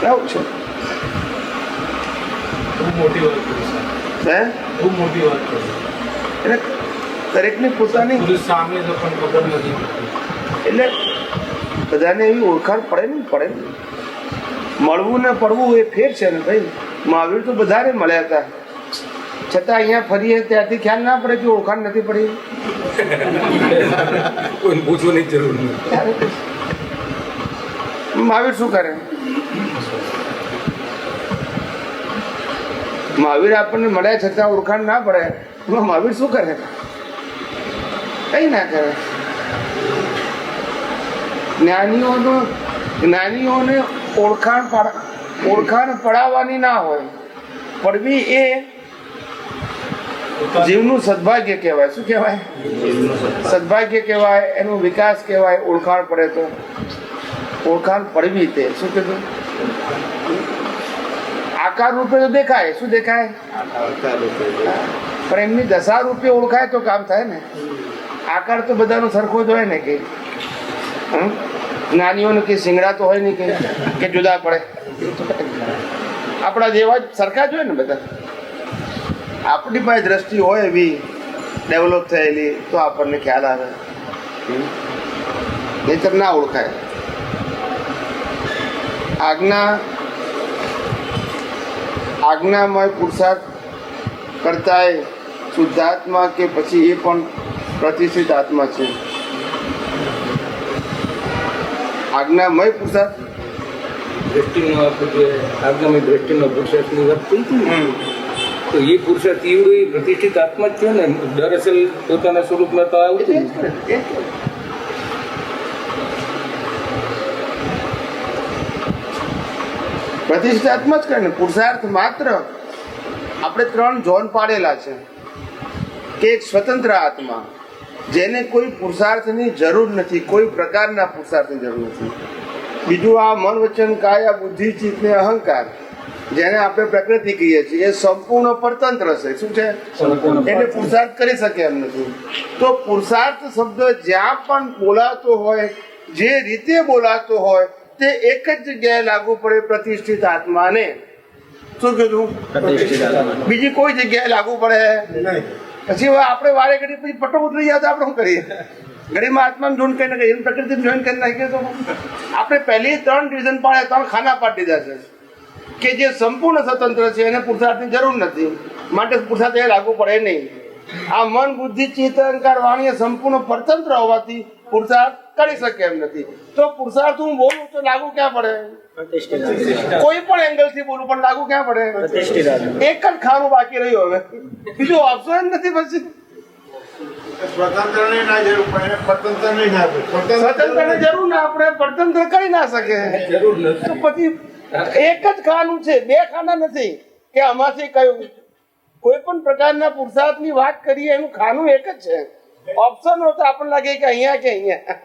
આવું છે. ખૂબ મોટી વાત કરી સર. હે? ખૂબ મોટી વાત કરી. એટલે દરેકની પોતાની, પુરુષ સામે તો પણ ખબર નથી પડતી. એટલે બધાને એવી ઓળખાણ પડે ને પડે ને. મળવું ને પડવું એ ફેર છે ને ભાઈ. મહાવીર તો બધાને મળ્યા હતા, છતાં અહીંયા ફરીએ ત્યાંથી ખ્યાલ ના પડે કે ઓળખાણ નથી પડી. કોઈ પૂછવાની જરૂર નથી. મહાવીર શું કરે? મહાવીર આપણને મળ્યા છતાં ઓળખાણ ના પડે, મહાવીર શું કરે? કઈ ના કરે. જ્ઞાનીઓને ઓળખાણ પડાવવાની ના હોય, પડવી એ જીવનું સદભાગ્ય કહેવાય. શું કહેવાય? સદભાગ્ય કહેવાય, એનો વિકાસ કહેવાય. ઓળખાણ પડે તો ઓળખાણ પડવી તે શું કીધું? આકાર રૂપે તો દેખાય. શું દેખાય? પણ એમની દશા રૂપે ઓળખાય તો કામ થાય ને. આકાર તો બધાનો સરખો જ હોય ને કે જ્ઞાનીઓને કે સિંગડા તો હોય નહીં કે જુદા પડે. આપણા જેવા જ સરખા જ હોય ને બધા. આપણી પાસે દ્રષ્ટિ હોય એવી ડેવલપ થયેલી તો આપણને ખ્યાલ આવે, નહીતર ના ઓળખાય. આજ્ઞામય પુરુષાર્થ કરતા શુદ્ધાત્મા કે પછી એ પણ પ્રતિષ્ઠિત આત્મા છે. આજ્ઞામય પુરુષાર્થ, દ્રષ્ટિનો આપણે જે આગામી દ્રષ્ટિનો પુરુષાર્થની વાત થઈ હતી ને, તો એ પુરુષાર્થ એવડો એ પ્રતિષ્ઠિત આત્મા જ થયો ને. દરઅસલ પોતાના સ્વરૂપમાં તો આવતું જ. પ્રતિષ્ઠિત આત્મા જ કરે ને. પુરુષાર્થ માત્ર આપણે 3 ઝોન પાડેલા છે કે એક સ્વતંત્ર આત્મા જેને કોઈ પુરુષાર્થની જરૂર નથી, કોઈ પ્રકારના પુરુષાર્થની જરૂર નથી. બીજું આ મન વચન કાય, આ બુદ્ધિ ચિત્ત ને અહંકાર જેને આપણે પ્રકૃતિ કહીએ છીએ, એ સંપૂર્ણ પરતંત્ર છે. શું છે? એટલે પુરુષાર્થ કરી શકે એમ નથી. તો પુરુષાર્થ શબ્દ જ્યાં પણ બોલાતો હોય, જે રીતે બોલાતો હોય, તે એક જ જગ્યાએ લાગુ પડે પ્રતિષ્ઠિત આત્માને. શું કીધું? બીજી કોઈ જગ્યાએ લાગુ પડે પછી આપણે વારે ઘડી પછી પટ્ટો ઉતરી જાય તો આપણે શું કરીએ? ઘડીમાં આત્માને જોઈન કરી નાખીએ, પ્રકૃતિને જોઈન કરી નાખીએ તો આપણે પહેલી 3 ડિવિઝન પાડે, 3 ખાના પાડી દીધા છે કે જે સંપૂર્ણ સ્વતંત્ર છે એને પુરુષાર્થની જરૂર નથી, માટે પુરુષાર્થ એ લાગુ પડે નહીં. આ મન બુદ્ધિ ચિત્ત અહંકાર વાણી સંપૂર્ણ પરતંત્ર હોવાથી પુરુષાર્થ કરી શકે એમ નથી. તો પુરુષાર્થ હું બોલું તો લાગુ ક્યાં પડે? કોઈ પણ એંગલ થી બોલું પણ લાગુ ક્યાં પડે? એક જ ખાનું બાકી રહ્યું, હવે બીજું ઓપ્શન નથી. પછી સ્વતંત્ર ના જરૂર પડે, સ્વતંત્ર નહીં ના સ્વતંત્ર જરૂર ના આપણે પરતંત્ર કરી ના શકે. જરૂર તો નથી. પછી એક જ ખાનું છે, 2 ખાના નથી કે આમાંથી કયું. કોઈ પણ પ્રકારના પુરુષાર્થની વાત કરીએ એનું ખાનું એક જ છે. ઓપ્શન હોય તો આપણને લાગે કે અહીંયા કે અહીંયા,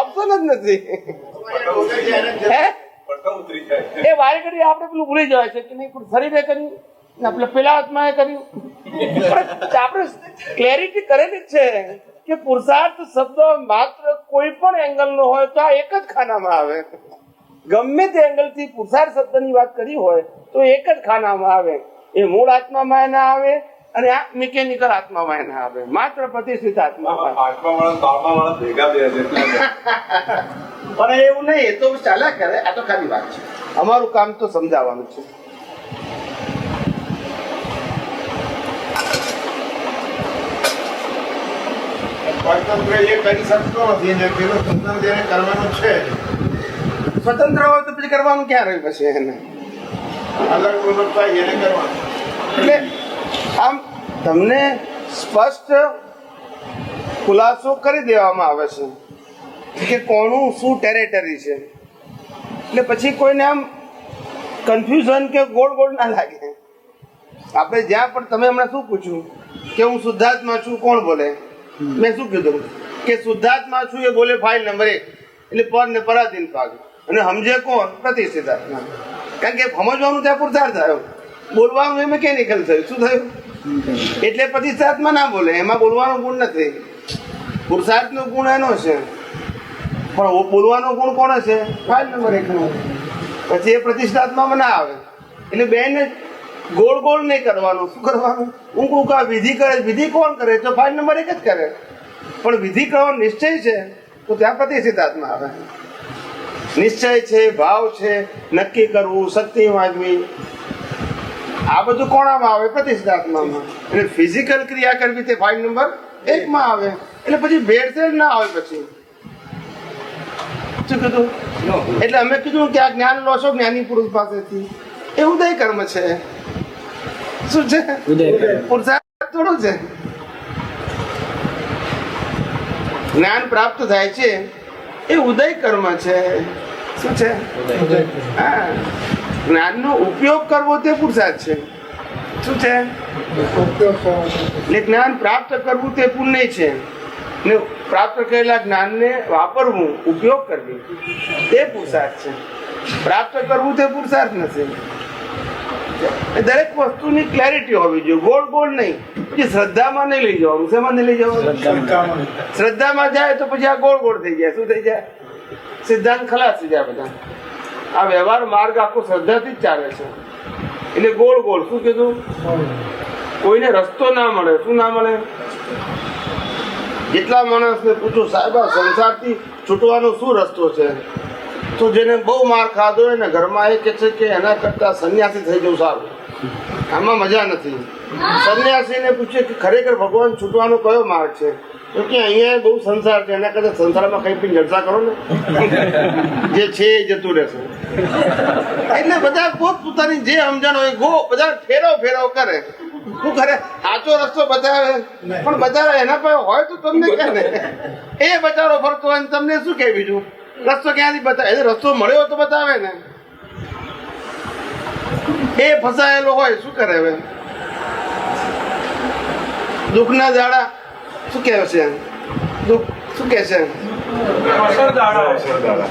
ઓપ્શન જ નથી. હે એ વારે ઘડી આપણે પેલું ભૂલી જવાય છે કે નહીં, શરીરે કર્યું ને પેલા આત્માએ કર્યું. પણ આપણે ક્લેરિટી કરેલી જ છે કે પુરુષાર્થ શબ્દ માત્ર કોઈ પણ એંગલનો હોય તો આ એક જ ખાનામાં આવે. ગમે તે એંગલથી પુરુષાર્થ શબ્દની વાત કરી હોય તો એક જ ખાનામાં આવે. એ મૂળ આત્મામાં ના આવે અને આ મિકેનિકલ આત્મામાં ના આવે, માત્ર પ્રતિષ્ઠિત આત્મામાં. પણ એવું નહીં, એ તો ચાલ્યા કરે. આ તો ખાલી વાત છે, અમારું કામ તો સમજાવવાનું છે. સ્વતંત્ર એ કરી શકતો નથી અને પેલો સ્વતંત્ર એને કરવાનું છે. સ્વતંત્ર હોય તો પછી કરવાનું ક્યાં રહ્યું પછી એને? અલગ બોલતા એને કરવાનું. એટલે આમ તમને સ્પષ્ટ ખુલાસો કરી દેવામાં આવે છે કે કોનું શું ટેરેટરી છે. એટલે પછી કોઈને આમ કન્ફ્યુઝન કે ગોળ ગોળ ના લાગે. આપણે જ્યાં પણ તમે હમણાં શું પૂછ્યું કે હું શુદ્ધાત્મા છું, કોણ બોલે? મેં શું કીધું કે શુદ્ધાત્મા છું એ બોલે ફાઇલ નંબર 1, એટલે પર ને પરાધીન ભાગ, અને સમજે કોણ? પ્રતિષ્ઠિત આત્મા. કારણ કે સમજવાનું ત્યાં પુરુષાર્થ થયો, બોલવાનું એ મિકેનિકલ થયું. શું થયું? એટલે પ્રતિષ્ઠાત્મા ના બોલે, એમાં બોલવાનો ગુણ નથી. પુરુષાર્થનો ગુણ એનો છે, પણ બોલવાનો ગુણ કોનો છે? ફાઇલ નંબર 1 નો. પછી એ પ્રતિષ્ઠાત્મામાં ના આવે. એટલે બેને ગોળ ગોળ નહીં કરવાનું. શું કરવાનું? હું કહું કે વિધિ કરે, વિધિ કોણ કરે? તો ફાઇલ નંબર 1 જ કરે. પણ વિધિ કરવાનો નિશ્ચય છે તો ત્યાં પ્રતિષ્ઠિત આત્મા આવે. નિશ્ચય છે, ભાવ છે, નક્કી કરવું, શક્તિ માગવી, આ બધું કોણામાં આવે? પ્રતિષ્ઠિત આત્મામાં. એટલે ફિઝિકલ ક્રિયા કરવી તે ફાઇલ નંબર 1 માં આવે. એટલે પછી ભેળસેળ ના આવે. પછી શું કીધું? એટલે અમે કીધું કે આ જ્ઞાન લો છો જ્ઞાની પુરુષ પાસેથી, એ ઉદય કર્મ છે. શું છે? પુરુષાર્થ થોડો છે. જ્ઞાન પ્રાપ્ત થાય છે એ ઉદય કર્મ છે. શું છે? હા, જ્ઞાનનો ઉપયોગ કરવો તે પુરુષાર્થ છે. શું છે? એટલે જ્ઞાન પ્રાપ્ત કરવું તે પુણ્ય છે, ને પ્રાપ્ત કરેલા જ્ઞાનને વાપરવું, ઉપયોગ કરવી તે પુરુષાર્થ છે. પ્રાપ્ત કરવું તે પુરુષાર્થ નથી. દરેક વસ્તુની ક્લેરિટી હોવી જોઈએ, ગોળ ગોળ નહીં. પછી શ્રદ્ધામાં નહીં લઈ જવાનું. શેમાં નહીં લઈ જવાનું? શ્રદ્ધામાં જાય તો પછી આ ગોળ ગોળ થઈ જાય. શું થઈ જાય? સિદ્ધાંત ખલાસ થઈ જાય બધા. આ વ્યવહાર માર્ગ આખો શ્રદ્ધાથી જ ચાલે છે. એટલે ગોળ ગોળ. શું કીધું? કોઈને રસ્તો ના મળે. શું ના મળે? જેટલા માણસને પૂછો, સાહેબ આ સંસારથી છૂટવાનો શું રસ્તો છે? તો જેને બહુ માર ખાધો હોય ને ઘરમાં, એ કે છે કે એના કરતા સંન્યાસી થઈ જવું સારું, આમાં મજા નથી. સંન્યાસીને પૂછે કે ખરેખર ભગવાન છૂટવાનો કયો માર્ગ છે? તો કે અહીંયા બહુ સંસાર છે, એના કરતા સંસારમાં કઈ પણ જલસા કરો ને, જે છે એ જતું રહેશે. એટલે બધા પોતપોતાની જે સમજણ હોય બધા ફેરવ કરે. શું કરે? સાચો રસ્તો બતાવે, પણ બતાવે એના પાસે હોય તો તમને કે ને, એ બચારો ફરતો હોય તમને શું કે? બીજું રસ્તો ક્યાંથી બતાવે? રસ્તો મળ્યો તો બતાવે ને. એ ફસાયેલો હોય, શું કરે? હવે દુઃખના દાડા શું કહે છે? દુઃખ શું કે છે?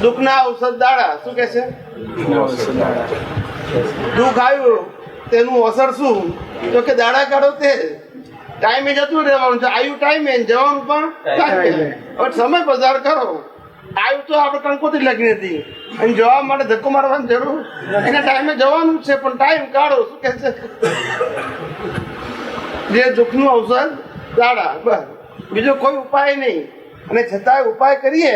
દુઃખના ઔષધ દાડા. શું કે છે? દુઃખ આવ્યું તેનું અસર શું? તો કે દાડા કાઢો તે ટાઈમે જતું રહેવાનું છે. આવ્યું ટાઈમે, જવાનું પણ ટાઈમે. હવે સમય પસાર કરો. આવ્યું તો આપણે કંકોત્રી લગી હતી, અને જવા માટે ધક્કો મારવાની જરૂર, એના ટાઈમે જવાનું છે, પણ ટાઈમ કાઢો. શું કે છે? જે દુઃખનું ઔષધ દાડા, બસ. બીજો કોઈ ઉપાય નહીં. અને છતાંય ઉપાય કરીએ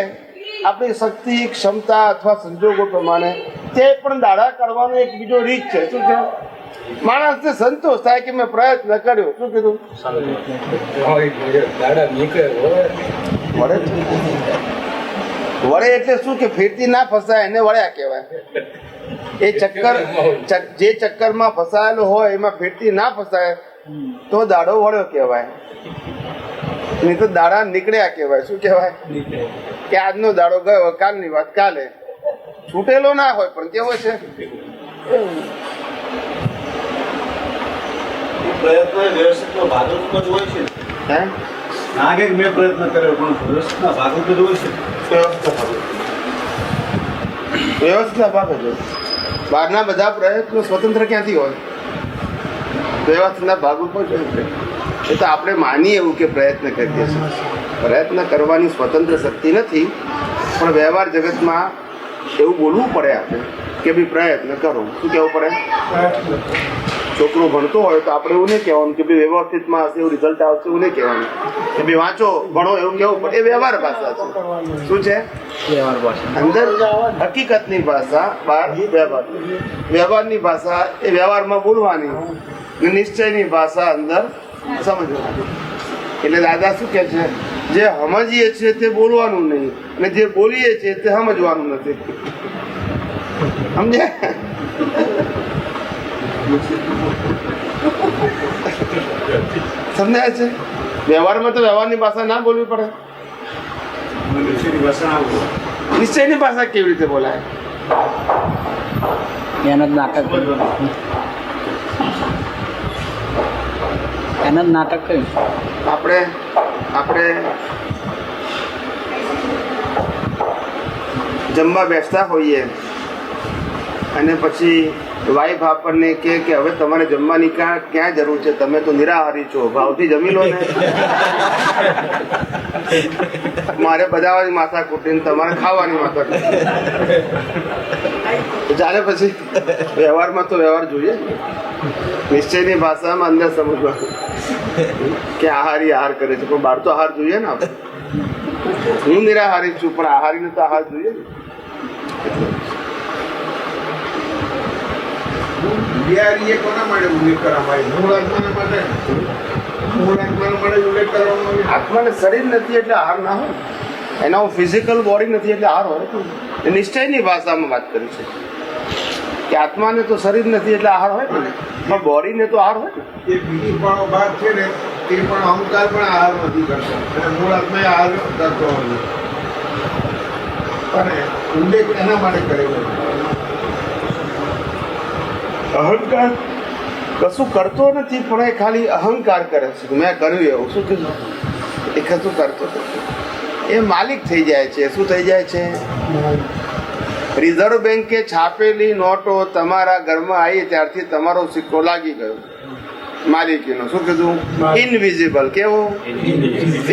આપણી શક્તિ, ક્ષમતા અથવા સંજોગો પ્રમાણે, તે પણ દાડા કાઢવાનો એક બીજો રીત છે. શું છે? માણસને સંતોષ થાય કે મેં પ્રયત્ન કર્યો. શું કીધું? વળે એટલે શું કે ફેરતી ના ફસાય એને વળ્યા કહેવાય. એ ચક્કર જે ચક્કરમાં ફસાયેલો હોય એમાં ફેરતી ના ફસાય તો દાડો વળ્યો કહેવાય. નહીં તો દાડા નીકળ્યા કહેવાય. શું કહેવાય? કે આજનો દાડો ગયો, કાલની વાત કાલે. છૂટેલો ના હોય પણ કેવો છે? પ્રયત્ન વ્યવસ્થિતનો ભાગરૂપ જ હોય છે. ના કે મેં પ્રયત્ન કર્યો, પણ વ્યવસ્થિતના ભાગરૂપ જ હોય છે. વ્યવસ્થિતના ભાગ જ હોય. બહારના બધા પ્રયત્નો સ્વતંત્ર ક્યાંથી હોય? વ્યવસ્થિતના ભાગરૂપ જ હોય. એ તો આપણે માનીએ એવું કે પ્રયત્ન કરીએ છીએ. પ્રયત્ન કરવાની સ્વતંત્ર શક્તિ નથી, પણ વ્યવહાર જગતમાં એવું બોલવું પડે આપણે કે ભાઈ પ્રયત્ન કરો. શું કહેવું પડે? છોકરો ભણતો હોય તો આપણે એવું નહીં કહેવાનું કે ભાઈ વ્યવસ્થિતમાં હશે, એવું રિઝલ્ટ આવશે, એવું નહીં કહેવાનું કે ભાઈ વાંચો ભણો, એવું કહેવું પડે. એ વ્યવહાર ભાષા છે. શું છે? વ્યવહાર ભાષા. અંદર હકીકતની ભાષા, બહાર વ્યવહાર. વ્યવહારની ભાષા એ વ્યવહારમાં બોલવાની, નિશ્ચયની ભાષા અંદર સમજવાની. એટલે દાદા શું કે છે? જે સમજીએ છીએ તે બોલવાનું નહીં, અને જે બોલીએ છીએ તે સમજવાનું નથી. સમજે? સમજાય છે? વ્યવહારમાં તો વ્યવહારની ભાષા ના બોલવી પડે. નિશ્ચયની ભાષા કેવી રીતે બોલાય? એના જ નાટક એના જ નાટક કર્યું. આપણે જમવા બેસતા હોઈએ અને પછી વાઈફ આપણને કહે કે હવે તમારે જમવાની ક્યાં જરૂર છે, તમે તો નિરાહારી છો, ભાવથી જમી લો ને. મારે બધાની માથા કૂટીને તમારે ખાવાની માથા કૂટી ચાલે. પછી વ્યવહારમાં તો વ્યવહાર જોઈએ, નિશ્ચયની ભાષામાં અંદર સમજવાનું કે આહારી આહાર કરે છે, પણ બહાર તો આહાર જોઈએ ને. આપણે હું નિરાહારી છું પણ આહારીને તો આહાર જોઈએ ને. બિહારીએ કોના માટે ઉલ્લેખ કરવામાં આવ્યો? મૂળ આત્માના માટે. મૂળ આત્માના માટે ઉલ્લેખ કરવામાં આવ્યો. આત્માને શરીર નથી એટલે આહાર ના હોય, એના ફિઝિકલ બોડી નથી એટલે આહાર હોય. એ નિશ્ચયની ભાષામાં વાત કરી છે કે આત્માને તો શરીર નથી એટલે આહાર હોય ને, પણ બોડીને તો આહાર હોય ને. એ બીજી પણ ભાગ છે ને તે પણ અહંકાર પણ આહાર નથી કરતો અને મૂળ આત્મા આહાર કરતો નથી. પણ ઉલ્લેખ એના માટે કરેલો. અહંકાર કશું કરતો નથી પણ એ ખાલી અહંકાર કરે છે. મેં કર્યું એવું શું કીધું, એ કશું કરતો નથી, એ માલિક થઈ જાય છે. શું થઈ જાય છે? રિઝર્વ બેન્કે છાપેલી નોટો તમારા ઘરમાં આવી ત્યારથી તમારો સિક્કો લાગી ગયો માલિકીનો. શું કીધું? ઇનવિઝિબલ. કેવો?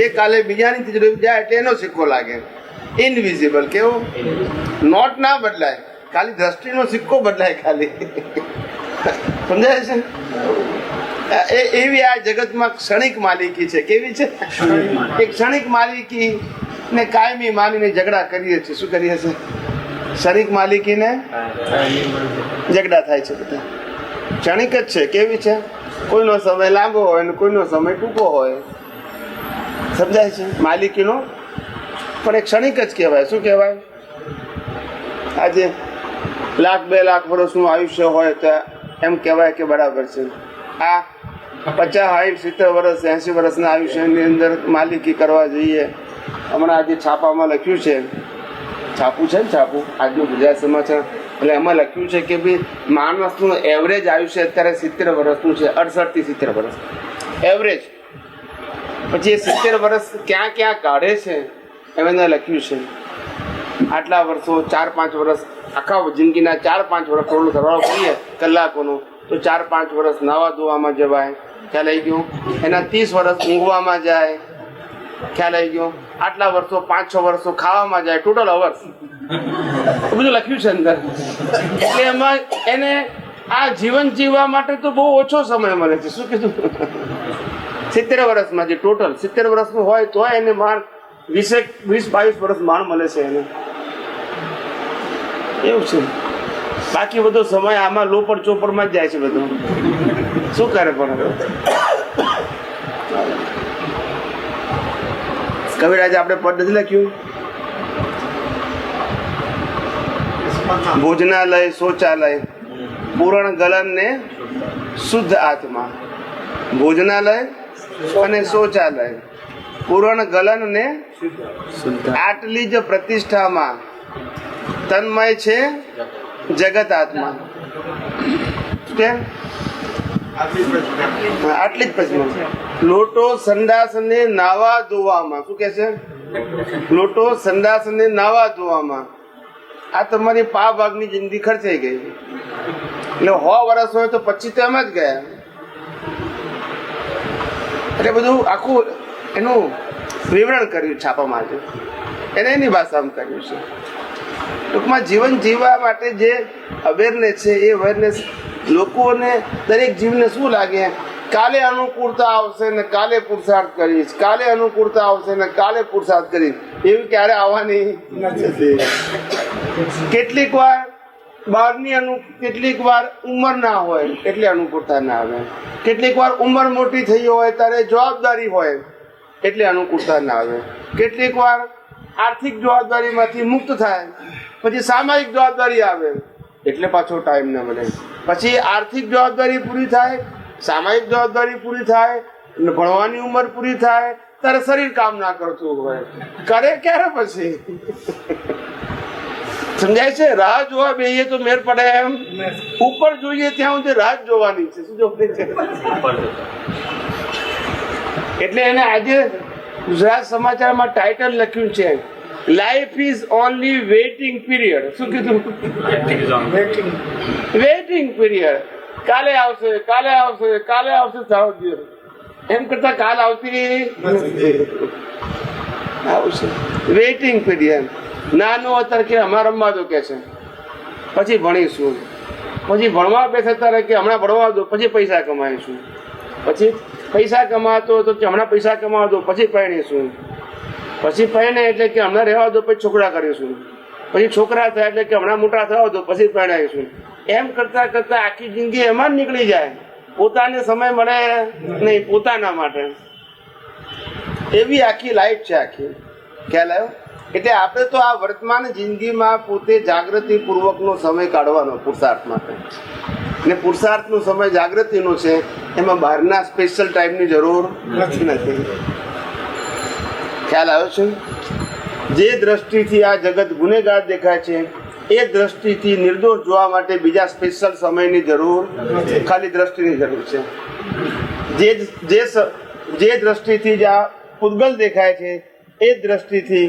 એ કાલે બીજાની તિજોરી જાય એટલે એનો સિક્કો લાગે. ઇનવિઝિબલ. કેવો? નોટ ના બદલાય, ખાલી દ્રષ્ટિનો સિક્કો બદલાય ખાલી. સમજાય છે? એવી આ જગતમાં ક્ષણિક માલિકી છે. કેવી છે? એક ક્ષણિક માલિકી ને કાયમી માનીને ઝઘડા કરીએ છીએ. શું કરીએ છીએ? ક્ષણિક માલિકીને ઝઘડા થાય છે બધા. ક્ષણિક જ છે. કેવી છે? કોઈનો સમય લાંબો હોય ને કોઈનો સમય ટૂંકો હોય. સમજાય છે? માલિકીનો પણ એક ક્ષણિક જ કહેવાય. શું કહેવાય? આજે 1,00,000 2 લાખ વર્ષનું આયુષ્ય હોય તો એમ કહેવાય કે બરાબર છે. આ 50 60 70 વર્ષ 80 વર્ષના આયુષ્યની અંદર માલિકી કરવા જોઈએ. હમણાં આજે છાપામાં લખ્યું છે, છાપું છે ને, છાપું આજનું ગુજરાત સમાચાર, એટલે એમાં લખ્યું છે કે ભાઈ માણસનું એવરેજ આયુષ્ય અત્યારે 70 વર્ષનું છે. 68 થી 70 વર્ષ એવરેજ. પછી એ 70 વર્ષ ક્યાં ક્યાં કાઢે છે એમને લખ્યું છે. આટલા વર્ષો 4-5 વર્ષ આખા જિંદગીના 4-5 વર્ષ થોડું સરવાળો કરીએ કલાકોનો તો 4-5 વર્ષ નાવા ધોવામાં જવાય. ખ્યાલ આવી ગયો? એના 30 વર્ષ ઊંઘવામાં જાય. ખ્યાલ આવી ગયો? આટલા વર્ષો 5-6 વર્ષો ખાવામાં જાય. ટોટલ અવર્સ બધું લખ્યું છે અંદર. એટલે એમાં એને આ જીવન જીવવા માટે તો બહુ ઓછો સમય મળે છે. શું કીધું? 70 વર્ષમાં જે ટોટલ 70 વર્ષનું હોય તો એને માણ 20-22 વર્ષ માણ મળે છે એને. એવું છે. બાકી બધો સમય આમાં લોપડ ચોપડમાં જ જાય છે બધું. શું કરે પણ કવિરાજે આપણે પદ નથી લખ્યું? ભોજનાલય શૌચાલય પૂરણ ગલન ને શુદ્ધ આત્મા. ભોજનાલય અને શૌચાલય પૂરણ ગલન ને આટલી જ પ્રતિષ્ઠામાં તન્મય છે જગત આત્મા. આટલી જ પ્રશ્ન. લોટો સંડાસ ને નાવા ધોવામાં. શું કે છે? લોટો સંડાસ ને નાવા ધોવામાં આ તમારી પા ભાગની જિંદગી ખર્ચાઈ ગઈ. એટલે 100 વર્ષ હોય તો 25 તો એમ જ ગયા. એટલે બધું આખું એનું વિવરણ કર્યું છાપામાં છે, એને એની ભાષામાં કર્યું છે. ટૂંકમાં જીવન જીવવા માટે જે અવેરનેસ છે એ અવેરનેસ લોકોને, દરેક જીવને શું લાગે? કાલે અનુકૂળતા આવશે ને કાલે પુરુષાર્થ કરીશ, કાલે અનુકૂળતા આવશે ને કાલે પુરુષાર્થ કરીશ. એવી ક્યારે આવવાની નથી. કેટલીક વાર બહારની કેટલીક વાર ઉંમર ના હોય એટલે અનુકૂળતા ના આવે. કેટલીક વાર ઉંમર મોટી થઈ હોય ત્યારે જવાબદારી હોય એટલે અનુકૂળતા ના આવે. કેટલીક વાર આર્થિક જવાબદારીમાંથી મુક્ત થાય પછી સામાજિક જવાબદારી આવે એટલે પાછો ટાઈમ ન મળે. પછી આર્થિક જવાબદારી પૂરી થાય, સામાજિક જવાબદારી પૂરી થાય, ભણવાની ઉંમર પૂરી થાય ત્યારે શરીર કામ ના કરતું હોય. કરે ક્યારે? પછી સમજાય છે? રાહ જોવા બેહીએ તો મેર પડે એમ. ઉપર જોઈએ ત્યાં સુધી રાહ જોવાની છે. શું જોવાની છે? એટલે એને આજે ગુજરાત સમાચારમાં ટાઇટલ લખ્યું છે life is only waiting period. શું કીધું? Waiting period. કાલે આવશે, કાલે આવશે, કાલે આવશે, થાવ દો. એમ કરતા કાલ આવતી આવશે. Waiting period. નાનો અત્યારે કે અમારે રમવા દો કે છે, પછી ભણીશું. પછી ભણવા બેસે ત્યારે કે હમણાં ભણવા દો, પછી પૈસા કમાઈશું. પછી પૈસા કમાતો તો કે હમણાં પૈસા કમાવા દો, પછી પરણીશું. પછી પરણે એટલે કે હમણાં રહેવા દો, પછી છોકરા કરીશું. પછી છોકરા થાય એટલે કે હમણાં મોટા થવા દો, પછી પરણાવીશું. એમ કરતા કરતા આખી જિંદગી એમાં જ નીકળી જાય. પોતાને સમય મળે નહીં પોતાના માટે. એવી આખી લાઈફ છે આખી. ખ્યાલ આવ્યો? એટલે આપણે તો આ વર્તમાન જિંદગીમાં પોતે જાગૃતિપૂર્વકનો સમય કાઢવાનો પુરુષાર્થ માટે. ને પુરુષાર્થનો સમય જાગૃતિનો છે, એમાં બહારના સ્પેશિયલ ટાઈમની જરૂર નથી. ખ્યાલ આવ્યો છે? જે દ્રષ્ટિથી આ જગત ગુનેગાર દેખાય છે એ દ્રષ્ટિથી નિર્દોષ જોવા માટે બીજા સ્પેશિયલ સમયની જરૂર, ખાલી દ્રષ્ટિની જરૂર છે. જે દ્રષ્ટિથી જ આ પૂતગલ દેખાય છે એ દ્રષ્ટિથી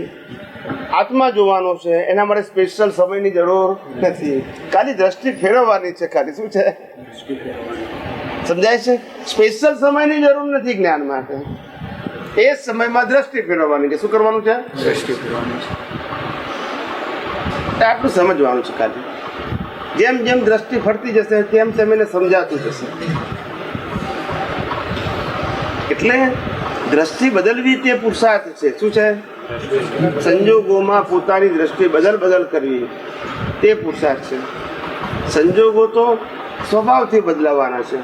આત્મા જોવાનો છે, એના માટે સ્પેશિયલ સમયની જરૂર નથી. ખાલી દ્રષ્ટિ ફેરવવાની છે. ખાલી શું છે? સમજાય છે? સ્પેશિયલ સમયની જરૂર નથી જ્ઞાન માટે. એ સમયમાં દ્રષ્ટિ ફેરવવાની છે. શું કરવાનું છે? દ્રષ્ટિ ફેરવવાની છે. આટલું સમજવાનું છે. ખાલી જેમ જેમ દ્રષ્ટિ ફરતી જશે તેમ તેમ એને સમજાતું જશે. એટલે દ્રષ્ટિ બદલવી તે પુરુષાર્થ છે. શું છે? સંજોગોમાં પોતાની દ્રષ્ટિ બદલ કરવી તે પુરુષાર્થ છે. સંજોગો તો સ્વભાવથી બદલાવાના છે,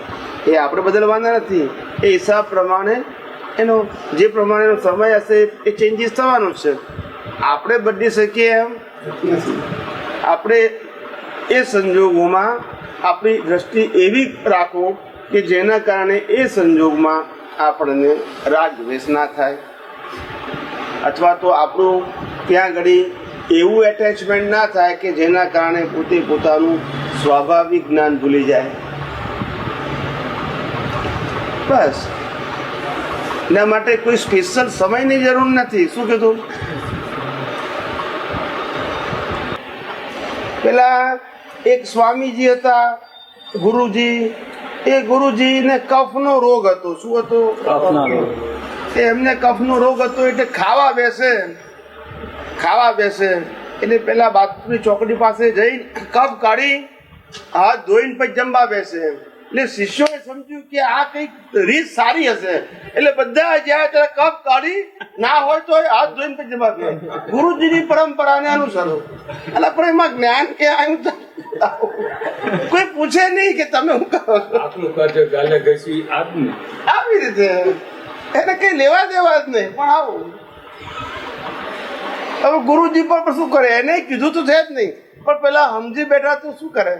એ આપણે બદલવાના નથી. એ હિસાબ પ્રમાણે એનો જે પ્રમાણેનો સમય હશે એ ચેન્જીસ થવાનો જ છે. આપણે બદલી શકીએ એમ નથી. આપણે એ સંજોગોમાં આપણી દ્રષ્ટિ એવી રાખો કે જેના કારણે એ સંજોગમાં આપણને રાગ દ્વેષ ના થાય, અથવા તો આપણું ત્યાં ઘડી એવું એટેચમેન્ટ ના થાય કે જેના કારણે પોતે પોતાનું સ્વાભાવિક જ્ઞાન ભૂલી જાય. બસ એના માટે કોઈ સ્પેશિયલ સમયની જરૂર નથી. શું કીધું? પેલા એક સ્વામીજી હતા, ગુરુજી. એ ગુરુજીને કફનો રોગ હતો. શું હતો? એમને કફનો રોગ હતો. એટલે ખાવા બેસે એટલે પેલા બાથરૂમની ચોકડી પાસે જઈ કફ કાઢી હાથ ધોઈને પછી જમવા બેસે. એટલે શિષ્યોએ સમજ્યું કે આ કઈક રીત સારી હશે, એટલે બધા જ્યાં ત્યારે કફ કાઢી ના હોય તો હાથ ધોઈને પછી જમવા બે. ગુરુજીની પરંપરાને અનુસરો. એટલે પણ એમાં જ્ઞાન કે આવ્યું કોઈ પૂછે નહીં કે તમે શું કરો છો. આવી રીતે એને કઈ લેવા દેવા જ નહીં. પણ આવું હવે ગુરુજી પણ શું કરે? એને કીધું તો છે જ નહીં, પણ પેલા સમજી બેઠા તો શું કરે?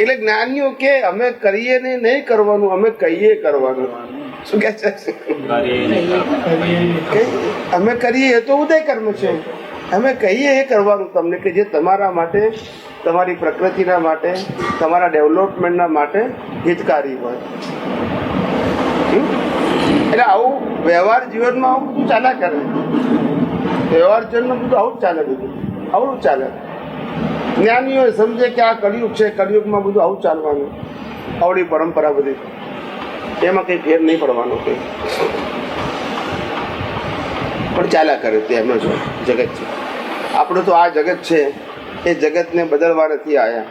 એટલે જ્ઞાનીઓ કે અમે કરીએ નહીં કરવાનું, અમે કહીએ કરવાનું. શું કે છે? અમે કરીએ તો ઉદય કર્મ છે, અમે કહીએ એ કરવાનું તમને, કે જે તમારા માટે, તમારી પ્રકૃતિના માટે, તમારા ડેવલપમેન્ટના માટે હિતકારી હોય. એટલે આવું વ્યવહાર જીવનમાં આવું બધું ચાલ્યા કરે. વ્યવહાર જીવનમાં બધું આવું જ ચાલે. બધું આવું ચાલે. જ્ઞાનીઓ સમજે કે આ કળિયુગ છે, કળિયુગમાં બધું આવું ચાલવાનું. આવડી પરંપરા બધી, એમાં કંઈ ફેર નહીં પડવાનો કંઈ, પણ ચાલ્યા કરે. તે એમનો જ જગત છે. આપણું તો આ જગત છે, એ જગતને બદલવા નથી આવ્યા.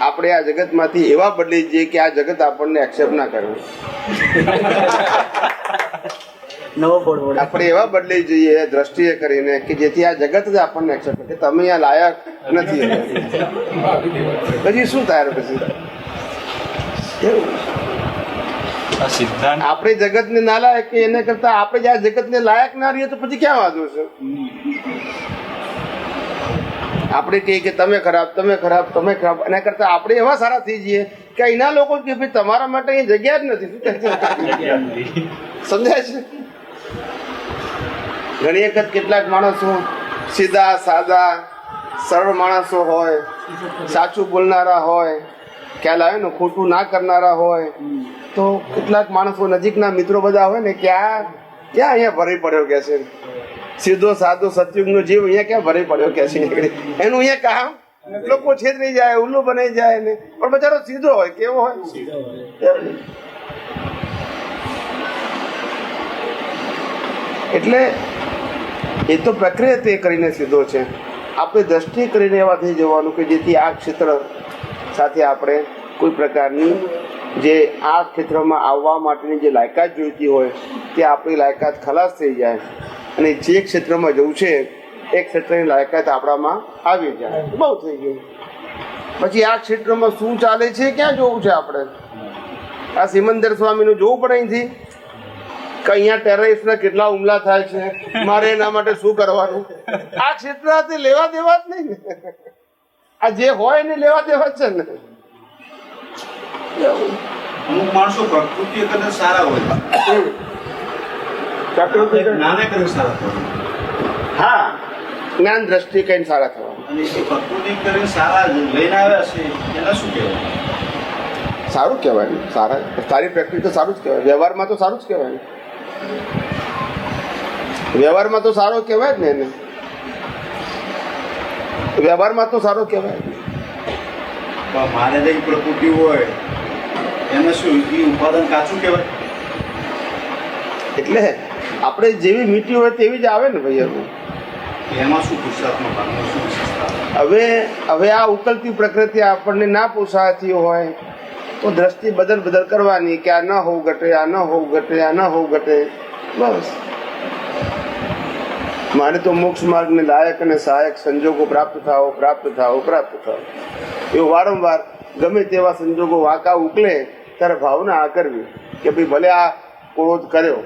આપણે આ જગતમાંથી એવા બદલી જઈએ કે આ જગત આપણને એક્સેપ્ટ ના કરે. આપણે એવા બદલાઈ જઈએ દ્રષ્ટિએ કરીને કે જેથી આ જગત જ આપણને એક્સેપ્ટ કરે કે તમે આ લાયક નથી. પછી શું થાય? પછી આપણે જગતને ના લાયક કે એને કરતા આપણે જ આ જગતને લાયક ના રહીએ તો પછી ક્યાં વાંધો છે? આપણે કહીએ કે તમે ખરાબ, તમે ખરાબ, તમે ખરાબ. એના કરતા આપણે એવા સારા થઈ જઈએ કે અહીંના લોકો કે ભાઈ તમારા માટે અહીં જગ્યા જ નથી. સમજાય છે? ઘણી વખત કેટલાક માણસો સીધા સાદા સરળ માણસો હોય, સાચું બોલનારા હોય, ખ્યાલ આવે ને, ખોટું ના કરનારા હોય. તો કેટલાક માણસો નજીકના મિત્રો બધા હોય ને, ક્યાં અહીંયા ભરી પડ્યો કે છે, સીધો સાદો સતયુગનો જીવ અહીંયા ક્યાં ભરી પડ્યો કે છે એનું અહીંયા કામ લોકો છેતરી જાય, ઉલ્લુ બની જાય ને, પણ બચારો સીધો હોય. કેવો હોય? એટલે એ તો પ્રક્રિયા તે કરીને સીધો છે. આપણે દ્રષ્ટિ કરીને એવા થઈ જવાનું કે જેથી આ ક્ષેત્ર સાથે આપણે કોઈ પ્રકારની જે આ ક્ષેત્રમાં આવવા માટેની જે લાયકાત જોઈતી હોય તે આપણી લાયકાત ખલાસ થઈ જાય અને જે ક્ષેત્રમાં જવું છે એ ક્ષેત્રની લાયકાત આપણામાં આવી જાય. બહુ થઈ ગયું. પછી આ ક્ષેત્રમાં શું ચાલે છે, ક્યાં જોવું છે આપણે? આ સિમંદર સ્વામીનું જોવું પડે અહીંથી કે અહીંયા ટેરરિસ્ટના કેટલા હુમલા થાય છે, મારે એના માટે શું કરવાનું? આ ક્ષેત્ર તે લેવા દેવા જ નહીં ને. આ જે હોય એને લેવા દેવા જ છે ને. અમુક માણસો પ્રકૃતિ કદાચ સારા હોય, નાને કરીને સારા થવા, હા, જ્ઞાન દ્રષ્ટિ કઈ સારા થવા. અને એ પ્રકૃતિ કરીને સારા લઈને આવ્યા છે એના શું કહેવાય? સારું કહેવાય ને. સારી પ્રેક્ટિસ તો સારું જ કહેવાય. વ્યવહારમાં તો સારું જ કહેવાય ને. વ્યવહારમાં તો સારો કહેવાય જ ને એને. વ્યવહારમાં તો સારો કહેવાય. પણ માને જે પ્રકૃતિ હોય એને શું એ ઉત્પાદન કાચું કહેવાય? એટલે આપણે જેવી મીઠી હોય તેવી જ આવે ને ભાઈ. એમાં શું પુરુષાર્થનો ભાગમાં શું વિશેષતા? હવે આ ઉકલતી પ્રકૃતિ આપણને ના પોસાતી હોય તો દ્રષ્ટિ બદલ કરવાની કે આ ન હોવું ઘટે, આ ન હોવું ઘટે, આ ન હોવું ઘટે. બસ મારે તો મોક્ષ માર્ગને લાયક અને સહાયક સંજોગો પ્રાપ્ત થાઓ. એવું વારંવાર ગમે તેવા સંજોગો વાંકા ઉકલે ત્યારે ભાવના આ કરવી કે ભાઈ ભલે આ ક્રોધ કર્યો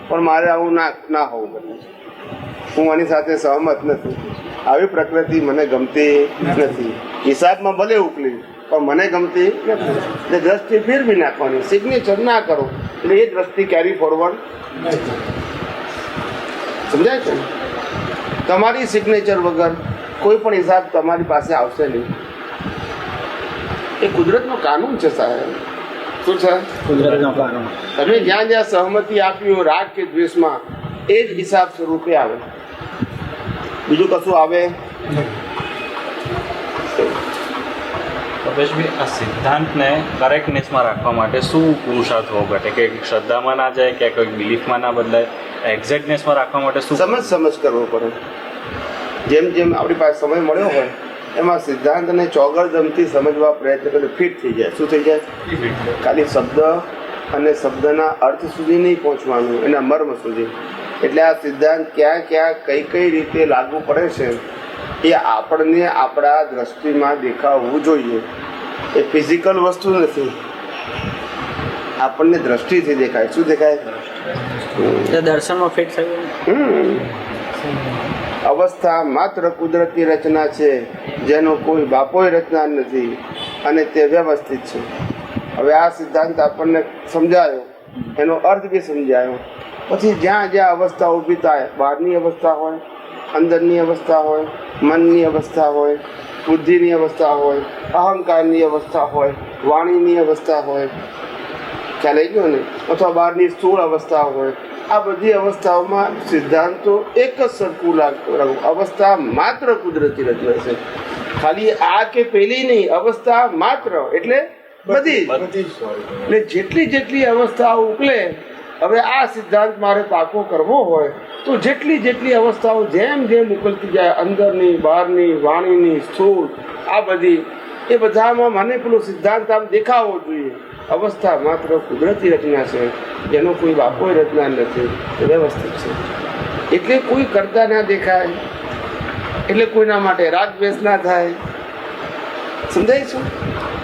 પણ મારે આવું ના હોવું ઘટે. હું આની સાથે સહમત નથી. આવી પ્રકૃતિ મને ગમતી નથી. હિસાબમાં ભલે ઉકલી પણ મને ગમતી નથી. એટલે દ્રષ્ટિ ફેરવી નાખવાની, સિગ્નેચર ના કરો એટલે એ દ્રષ્ટિ કેરી ફોરવર્ડ. સમજાય છે? તમારી સિગ્નેચર વગર કોઈ પણ હિસાબ તમારી પાસે આવશે નહીં. એ કુદરતનો કાનૂન છે સાહેબ. શું છે? કુદરતનો કાનૂન. તમે જ્યાં જ્યાં સહમતિ આપી હોય રાગ કે દ્વેષમાં એ જ હિસાબ સ્વરૂપે આવે, બીજું કશું આવે. કલ્પેશભાઈ, આ સિદ્ધાંતને કરેક્ટનેસમાં રાખવા માટે શું પુરુષાર્થ હોવો ઘટે કે શ્રદ્ધામાં ના જાય કે કોઈક બિલીફમાં ના બદલાય? એક્ઝેક્ટનેસમાં રાખવા માટે શું સમજ કરવો પડે. જેમ જેમ આપણી પાસે સમય મળ્યો હોય એમાં સિદ્ધાંતને ચોગડદમથી સમજવા પ્રયત્ન કરે, ફિટ થઈ જાય. શું થઈ જાય? ખાલી શબ્દ અને શબ્દના અર્થ સુધી નહીં પહોંચવાનું, એના મર્મ સુધી. એટલે આ સિદ્ધાંત ક્યાં ક્યાં કઈ રીતે લાગુ પડે છે એ આપણને આપણા દ્રષ્ટિમાં દેખાવું જોઈએ. એ ફિઝિકલ વસ્તુ નથી, આપણને દ્રષ્ટિથી દેખાય. શું દેખાય? દર્શનમાં ફિટ થયું. અવસ્થા માત્ર કુદરતી રચના છે જેનો કોઈ બાપોય રચના નથી અને તે વ્યવસ્થિત છે. હવે આ સિદ્ધાંત આપણને સમજાયો, એનો અર્થ બી સમજાયો. પછી જ્યાં જ્યાં અવસ્થા ઊભી થાય, બહારની અવસ્થા હોય, અંદરની અવસ્થા હોય, મનની અવસ્થા હોય, બુદ્ધિની અવસ્થા હોય, અહંકારની અવસ્થા હોય, વાણીની અવસ્થા હોય, ખ્યાલ આવી ગયો ને, અથવા બહારની સ્થૂળ અવસ્થા હોય, આ બધી અવસ્થાઓમાં સિદ્ધાંતો એક જ સરખું લાગતું. અવસ્થા માત્ર કુદરતી રચના છે. ખાલી આ કે પેલી નહીં, અવસ્થા માત્ર એટલે બધી. એટલે જેટલી અવસ્થાઓ ઉકલે, હવે આ સિદ્ધાંત મારે પાકો કરવો હોય તો જેટલી અવસ્થાઓ જેમ ઉકલતી જાય, અંદરની, બહારની, વાણીની, સ્થૂળ, આ બધી, એ બધામાં મને પેલો સિદ્ધાંત આમ દેખાવો જોઈએ. અવસ્થા માત્ર કુદરતી રચના છે જેનો કોઈ બાપોય રચના નથી, એ વ્યવસ્થિત છે. એટલે કોઈ કરતા ના દેખાય, એટલે કોઈના માટે રાગ દ્વેષ ના થાય. સમજાય છે?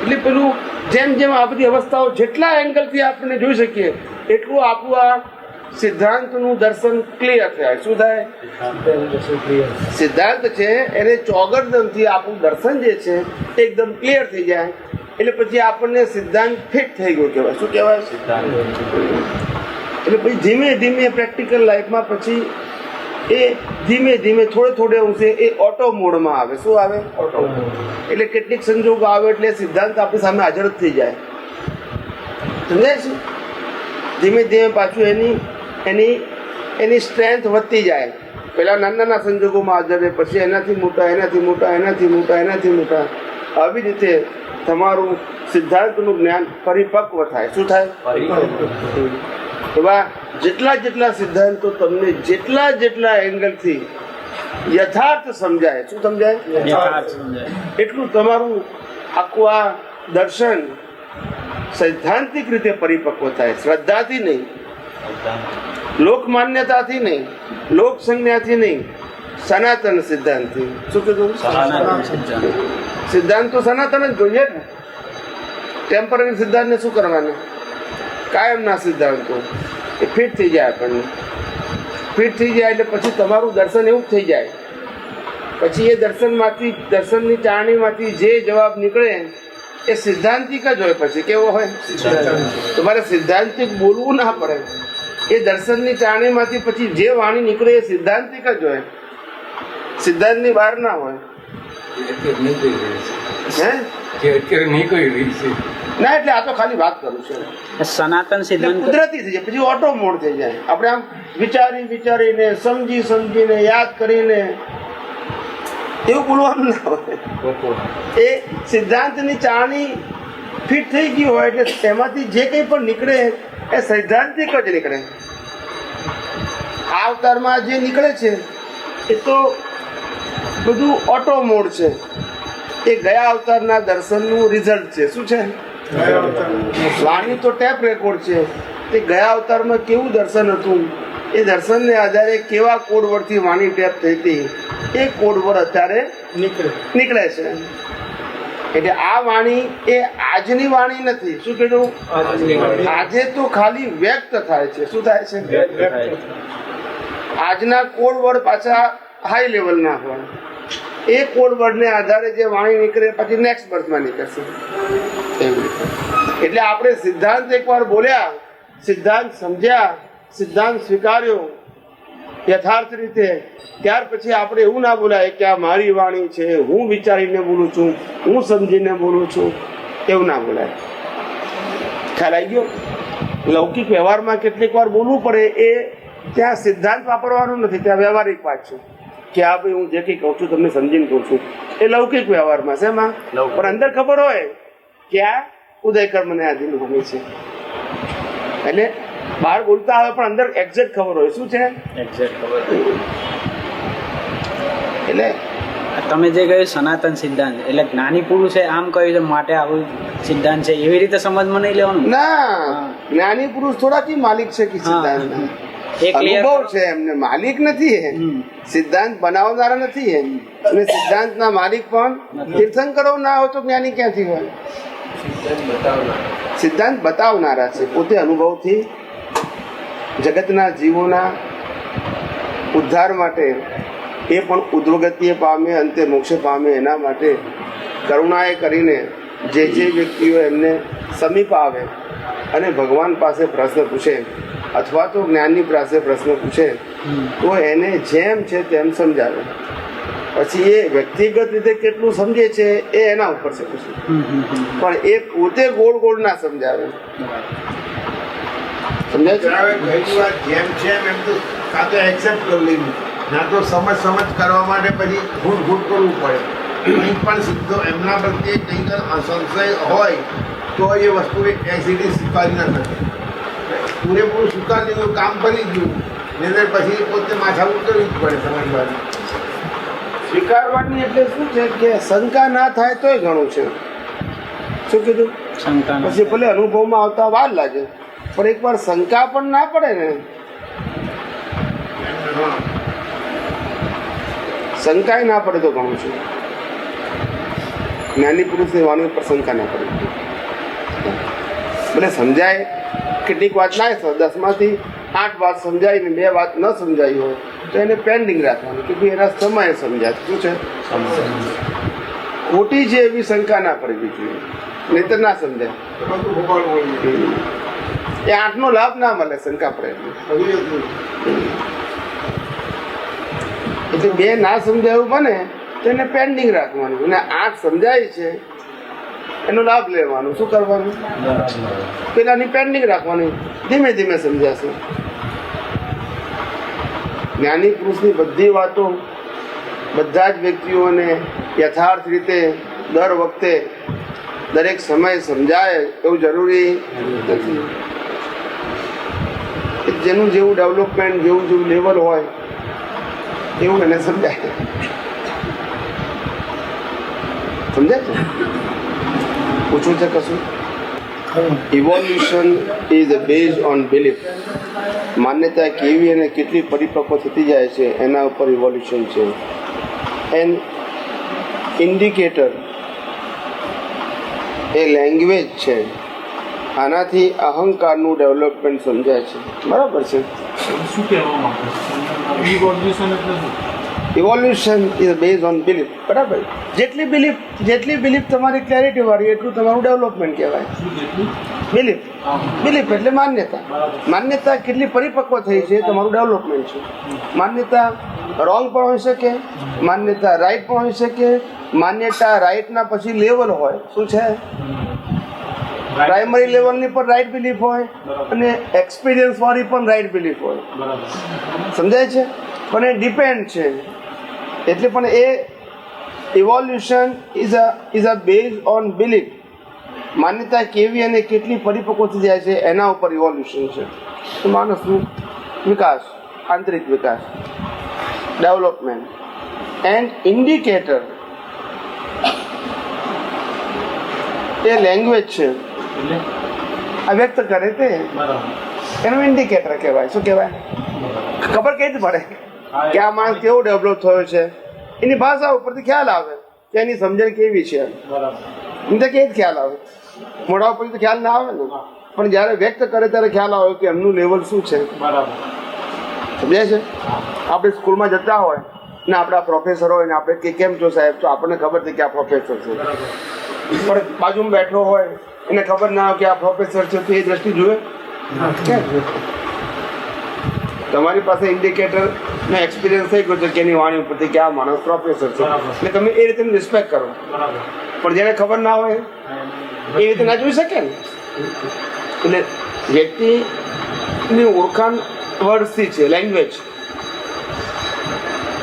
એટલે પેલું જેમ આ બધી અવસ્થાઓ જેટલા એંગલથી આપણે જોઈ શકીએ એટલું આપણું આ સિદ્ધાંતનું દર્શન ક્લિયર થાય. શું થાય? સિદ્ધાંત છે એને ચોગડદમથી આપણું દર્શન જે છે એકદમ ક્લિયર થઈ જાય. એટલે પછી આપણને સિદ્ધાંત ફિટ થઈ ગયો કહેવાય. શું કહેવાય? સિદ્ધાંત. એટલે પછી ધીમે ધીમે પ્રેક્ટિકલ લાઈફમાં પછી એ ધીમે થોડે અંશે એ ઓટો મોડમાં આવે. શું આવે? ઓટો. એટલે કેટલીક સંજોગો આવે એટલે સિદ્ધાંત આપણી સામે હાજર જ થઈ જાય. સમજાય છે? ધીમે પાછું એની સ્ટ્રેન્થ વધતી જાય. પેલા નાના નાના સંજોગોમાં હાજર રહે, પછી એનાથી મોટા, એનાથી મોટા, એનાથી મોટા, એનાથી મોટા. આવી રીતે તમારું સિદ્ધાંતનું જ્ઞાન પરિપક્વ થાય. શું થાય? એવા જેટલા જેટલા સિદ્ધાંતો તમને જેટલા એંગલથી યથાર્થ સમજાય. શું સમજાય? યથાર્થ સમજાય. એટલું તમારું આખું આ દર્શન સૈદ્ધાંતિક રીતે પરિપક્વ થાય. શ્રદ્ધાથી નહીં, લોક માન્યતાથી નહીં, લોક સંજ્ઞાથી નહીં, સનાતન સિદ્ધાંતથી. શું કીધું? સનાતન સિદ્ધાંત. સિદ્ધાંત તો સનાતન જ જોઈએ ને. ટેમ્પરરી સિદ્ધાંતને શું કરવાના? કાયમના સિદ્ધાંતો એ ફિટ થઈ જાય. આપણને ફિટ થઈ જાય એટલે પછી તમારું દર્શન એવું જ થઈ જાય. પછી એ દર્શનમાંથી, દર્શનની ચારણીમાંથી જે જવાબ નીકળે એ સિદ્ધાંતિક જ હોય. પછી કેવો હોય? તમારે સિદ્ધાંતિક બોલવું ના પડે. એ દર્શનની ચારણીમાંથી પછી જે વાણી નીકળે એ સિદ્ધાંતિક જ હોય, સિદ્ધાંતની બહાર ના હોય. અત્યારે નીકળી રહી છે ના, એટલે આ તો ખાલી વાત કરું છું. સનાતન સિદ્ધાંત કુદરતી થઈ જાય, પછી ઓટો મોડ થઈ જાય. આપણે આમ વિચારીને સમજીને યાદ કરીને એવું બોલવાનું ના હોય. એ સિદ્ધાંતની ચારણી ફિટ થઈ ગઈ હોય એટલે એમાંથી જે કંઈ પણ નીકળે એ સૈદ્ધાંતિક જ નીકળે. આ અવતારમાં જે નીકળે છે એ તો બધું ઓટો મોડ છે. એ ગયા અવતારના દર્શનનું રિઝલ્ટ છે. શું છે? વાણી તો ટેપ રેકોર્ડ છે. તે ગયા અવતારમાં કેવું દર્શન હતું, એ દર્શનને આધારે કેવા કોડવર્ડથી વાણી ટેપ થઈ હતી, એ કોડવર્ડ અત્યારે નીકળે છે. એટલે આ વાણી એ આજની વાણી નથી. શું કીધું? આજે તો ખાલી વ્યક્ત થાય છે. શું થાય છે? આજના કોડવર્ડ પાછા હાઈ લેવલના હોય. એ કોડવર્ડને આધારે જે વાણી નીકળે પછી નેક્સ્ટ બર્થમાં નીકળશે. એટલે આપણે સિદ્ધાંત એકવાર બોલ્યા, સિદ્ધાંત સમજ્યા, સિદ્ધાંત સ્વીકાર્યો યથાર્થ રીતે, ત્યાર પછી આપણે એવું ના બોલાય કે આ મારી વાણી છે, હું વિચારીને બોલું છું, હું સમજીને બોલું છું. એવું ના બોલાય. ખ્યાલ આવી ગયો? લૌકિક વ્યવહારમાં કેટલીક વાર બોલવું પડે. એ ત્યાં સિદ્ધાંત વાપરવાનું નથી, ત્યાં વ્યવહારિક વાત છે કે આ ભાઈ હું જે કંઈ કહું છું તમને સમજીને કહું છું. એ લૌકિક વ્યવહારમાં છે એમાં. પણ અંદર ખબર હોય કે આ ઉદયકર્મને આધીન ભૂમિ છે. એટલે બહાર બોલતા હોય પણ અંદર એક્ઝેક્ટ ખબર હોય. શું છે? એક્ઝેક્ટ ખબર. એટલે તમે જે કહ્યું સનાતન સિદ્ધાંત, એટલે જ્ઞાની પુરુષે આમ કહ્યું છે માટે આવું સિદ્ધાંત છે, એવી રીતે સમજમાં નહીં લેવાનું. ના, જ્ઞાની પુરુષ થોડા કી માલિક છે કે સિદ્ધાંત અનુભવ છે એમને, માલિક નથી. સિદ્ધાંત બનાવનારા નથી. અને સિદ્ધાંતના માલિક પણ તીર્થંકરો ના હોય તો જ્ઞાની ક્યાંથી હોય? સિદ્ધાંત બતાવનારા છે. પોતે અનુભવથી જગતના જીવોના ઉદ્ધાર માટે, એ પણ ઉદ્વગતિએ પામે, અંતે મોક્ષ પામે, એના માટે કરુણાએ કરીને જે વ્યક્તિઓ એમને સમીપ આવે અને ભગવાન પાસે પ્રશ્ન પૂછે અથવા તો જ્ઞાનની પાસે પ્રશ્ન પૂછે તો એને જેમ છે તેમ સમજાવે. પછી એ વ્યક્તિગત રીતે કેટલું સમજે છે એ એના ઉપર છે. પણ એ પોતે ગોળ ના સમજાવે. સમજાય છે? ઘણી વાર જેમ છે એમ તો કાં તો એક્સેપ્ટ કરી લેવું, ના તો સમજ કરવા માટે પછી ઘૂંટ કરવું પડે. કંઈ પણ સીધો એમના પ્રત્યે કંઈક સંશય હોય તો એ વસ્તુ એસીડી સ્વીકારી ના શકે. પૂરેપૂરું સ્વીકારીનું કામ કરી ગયું ને પછી પોતે માથા ઉતરવી જ પડે સમજવાની. સ્વીકારવાની એટલે શું છે કે શંકા ના થાય તોય ઘણું છે. શું કીધું? શંકા પછી ભલે અનુભવમાં આવતા વાર લાગે પણ એકવાર શંકા પણ ના પડે ને, શંકા ના પડે તો ઘણું છે. જ્ઞાની પુરુષની વાણી ઉપર શંકા ના પડે. ભલે સમજાય, કેટલીક વાત ના 10માંથી 8 વાત સમજાય ને 2 વાત ન સમજાઈ હોય તો એને પેન્ડિંગ રાખવાની કે ભાઈ એના સમયે સમજાય. શું છે? ખોટી છે એવી શંકા ના પડવી જોઈએ, નહીં તો ના સમજાય. બધું ભોગવવું હોય. એ 8નો લાભ ના મળે શંકા પડે એટલે 2 ના સમજાયું બને તો એને પેન્ડિંગ રાખવાનું અને 8 સમજાય છે એનો લાભ લેવાનો. શું કરવાનું? પેલાની પેન્ડિંગ રાખવાની, ધીમે ધીમે સમજાશે. જ્ઞાની પુરુષની બધી વાતો બધા જ વ્યક્તિઓને યથાર્થ રીતે દર વખતે દરેક સમયે સમજાય એવું જરૂરી નથી. જેનું જેવું ડેવલપમેન્ટ, જેવું લેવલ હોય એવું એને સમજાય. સમજાય છે? પૂછવું છે કશું? Evolution is based on belief. માન્યતા કેવી અને કેટલી પરિપક્વ થતી જાય છે એના ઉપર ઇવોલ્યુશન છે. એન ઇન્ડિકેટર એ લેંગ્વેજ છે. આનાથી અહંકારનું ડેવલપમેન્ટ સમજાય છે. બરાબર છે? શું કહેવા માંગો? ઇવોલ્યુશન એટલે શું? Evolution is base on belief. બરાબર. જેટલી બિલીફ તમારી ક્લેરિટી વાળી એટલું તમારું ડેવલપમેન્ટ કહેવાય. બિલીફ એટલે માન્યતા કેટલી પરિપક્વ થઈ છે તમારું ડેવલપમેન્ટ છે. માન્યતા રોંગ પણ હોઈ શકે, માન્યતા રાઈટ પણ હોઈ શકે. માન્યતા રાઈટના પછી લેવલ હોય. શું છે? પ્રાઇમરી લેવલની પણ રાઈટ બિલીફ હોય અને એક્સપિરિયન્સ વાળી પણ રાઈટ બિલીફ હોય. સમજાય છે? પણ એ ડિપેન્ડ છે. એટલે પણ એ evolution is a base on belief. માન્યતા કેવી અને કેટલી પરિપક્વ થઈ જાય છે એના ઉપર ઇવોલ્યુશન છે. માણસનું વિકાસ, આંતરિક વિકાસ, ડેવલપમેન્ટ. એન્ડ ઇન્ડિકેટર એ લેંગ્વેજ છે. આ વ્યક્ત કરે તે એનું ઇન્ડિકેટર કહેવાય. શું કહેવાય? ખબર કઈ રીતે પડે કે આ માણસ કેવો ડેવલપ થયો છે? એની ભાષા ઉપરથી ખ્યાલ આવે કે એની સમજણ કેવી છે. એમ તો કે જ ખ્યાલ આવે, મોઢા ઉપરથી તો ખ્યાલ ના આવે ને. પણ જ્યારે વ્યક્ત કરે ત્યારે ખ્યાલ આવે કે એમનું લેવલ શું છે. સમજાય છે? આપણે સ્કૂલમાં જતા હોય ને આપણા પ્રોફેસર હોય ને આપણે કે કેમ છો સાહેબ, તો આપણને ખબર છે કે આ પ્રોફેસર છે. પણ બાજુમાં બેઠો હોય એને ખબર ના હોય કે આ પ્રોફેસર છે, તો એ દ્રષ્ટિ જુએ ક્યાં જુએ? તમારી પાસે ઇન્ડિકેટર ને એક્સપિરિયન્સ થઈ ગયો છે કે એની વાણી ઉપરથી કે આ માણસ પ્રોફેસર છે, એટલે તમે એ રીતે રિસ્પેક્ટ કરો. પણ જેને ખબર ના હોય એ રીતે ના જોઈ શકે ને. એટલે વ્યક્તિની ઓળખાણ વર્ડથી છે, લેંગ્વેજ.